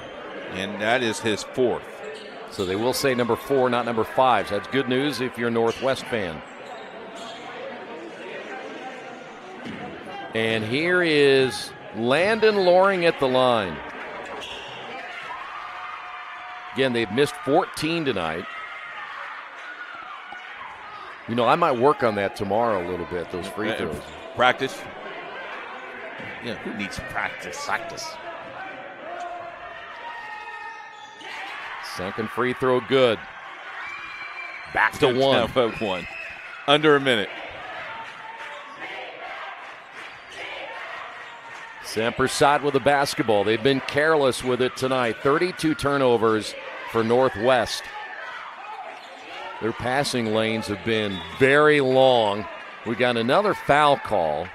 And that is his 4th. So they will say number 4, not number 5. So that's good news if you're a Northwest fan. And here is Landon Loring at the line. Again, they've missed 14 tonight. I might work on that tomorrow a little bit, those free throws. Practice? Yeah, who needs practice? Second free throw good. Back to 1. Under a minute. Sempersad with the basketball. They've been careless with it tonight. 32 turnovers for Northwest. Their passing lanes have been very long. We got another foul call.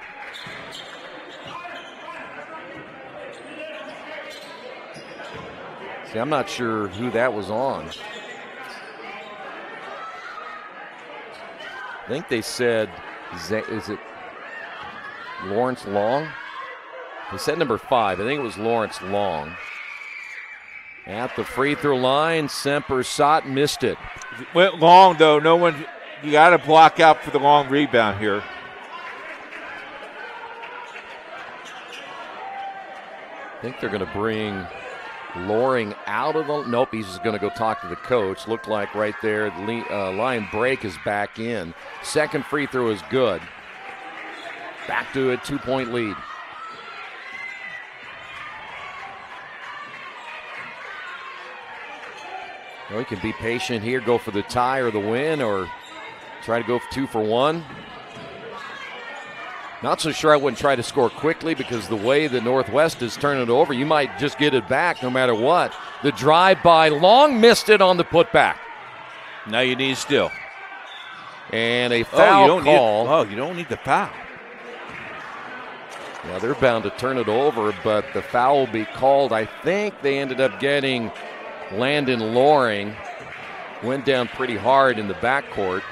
See, I'm not sure who that was on. I think they said, is it Lawrence Long? They said number 5. I think it was Lawrence Long. At the free throw line, Sempersad missed it. Went long, though. You got to block out for the long rebound here. I think they're going to bring Loring out of the... Nope, he's just going to go talk to the coach. Looked like right there, the line break is back in. Second free throw is good. Back to a 2-point lead. Well, he can be patient here, go for the tie or the win, or try to go for 2 for 1. Not so sure I wouldn't try to score quickly, because the way the Northwest is turning it over, you might just get it back no matter what. The drive by Long missed it on the putback. Now you need steal. And a foul call. You don't need the foul. Yeah, they're bound to turn it over, but the foul will be called. I think they ended up getting Landon Loring. Went down pretty hard in the backcourt.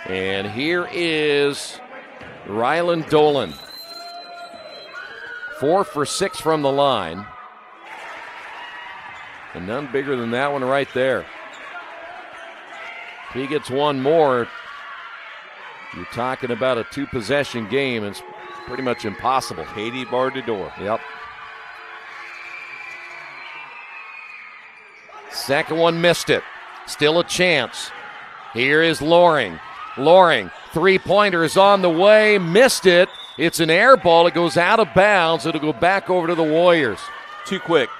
And here is Rylan Dolan. 4 for 6 from the line. And none bigger than that one right there. If he gets one more, you're talking about a 2-possession game. It's pretty much impossible. Katie barred the door. Yep. Second one missed it. Still a chance. Here is Loring. Loring, 3-pointer is on the way. Missed it. It's an air ball. It goes out of bounds. It'll go back over to the Warriors. Too quick.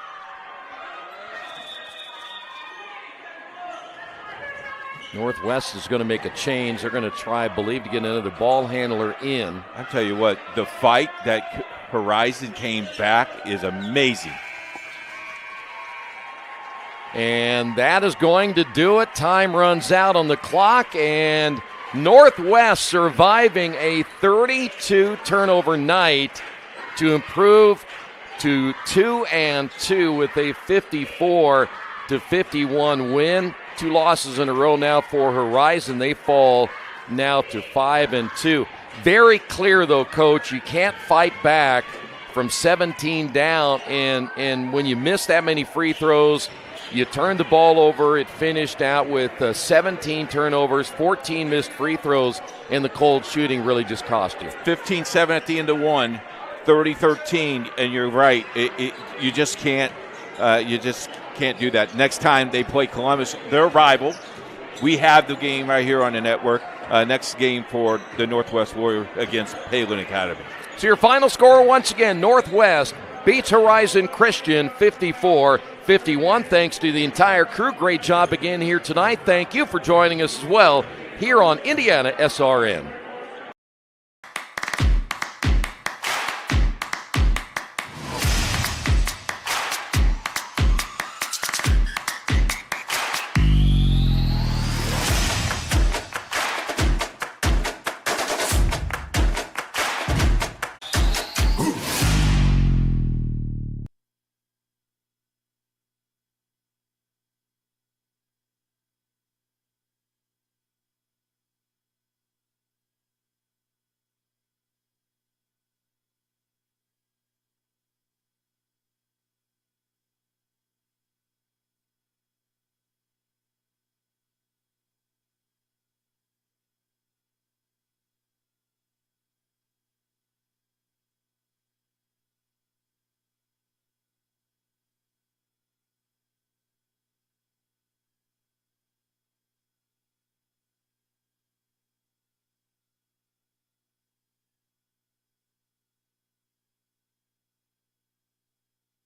Northwest is going to make a change. They're going to try, I believe, to get another ball handler in. I tell you what, the fight that Horizon came back is amazing. And that is going to do it. Time runs out on the clock, and Northwest surviving a 32 turnover night to improve to 2-2 with a 54-51 win. 2 losses in a row now for Horizon. They fall now to 5-2. Very clear, though, Coach, you can't fight back from 17 down, and when you miss that many free throws, you turned the ball over. It finished out with 17 turnovers, 14 missed free throws, and the cold shooting really just cost you. 15-7 at the end of one, 30-13, and you're right. You just can't can't do that. Next time they play Columbus, their rival, we have the game right here on the network. Next game for the Northwest Warriors against Palin Academy. So your final score once again, Northwest beats Horizon Christian 54-51. Thanks to the entire crew. Great job again here tonight. Thank you for joining us as well here on Indiana SRN.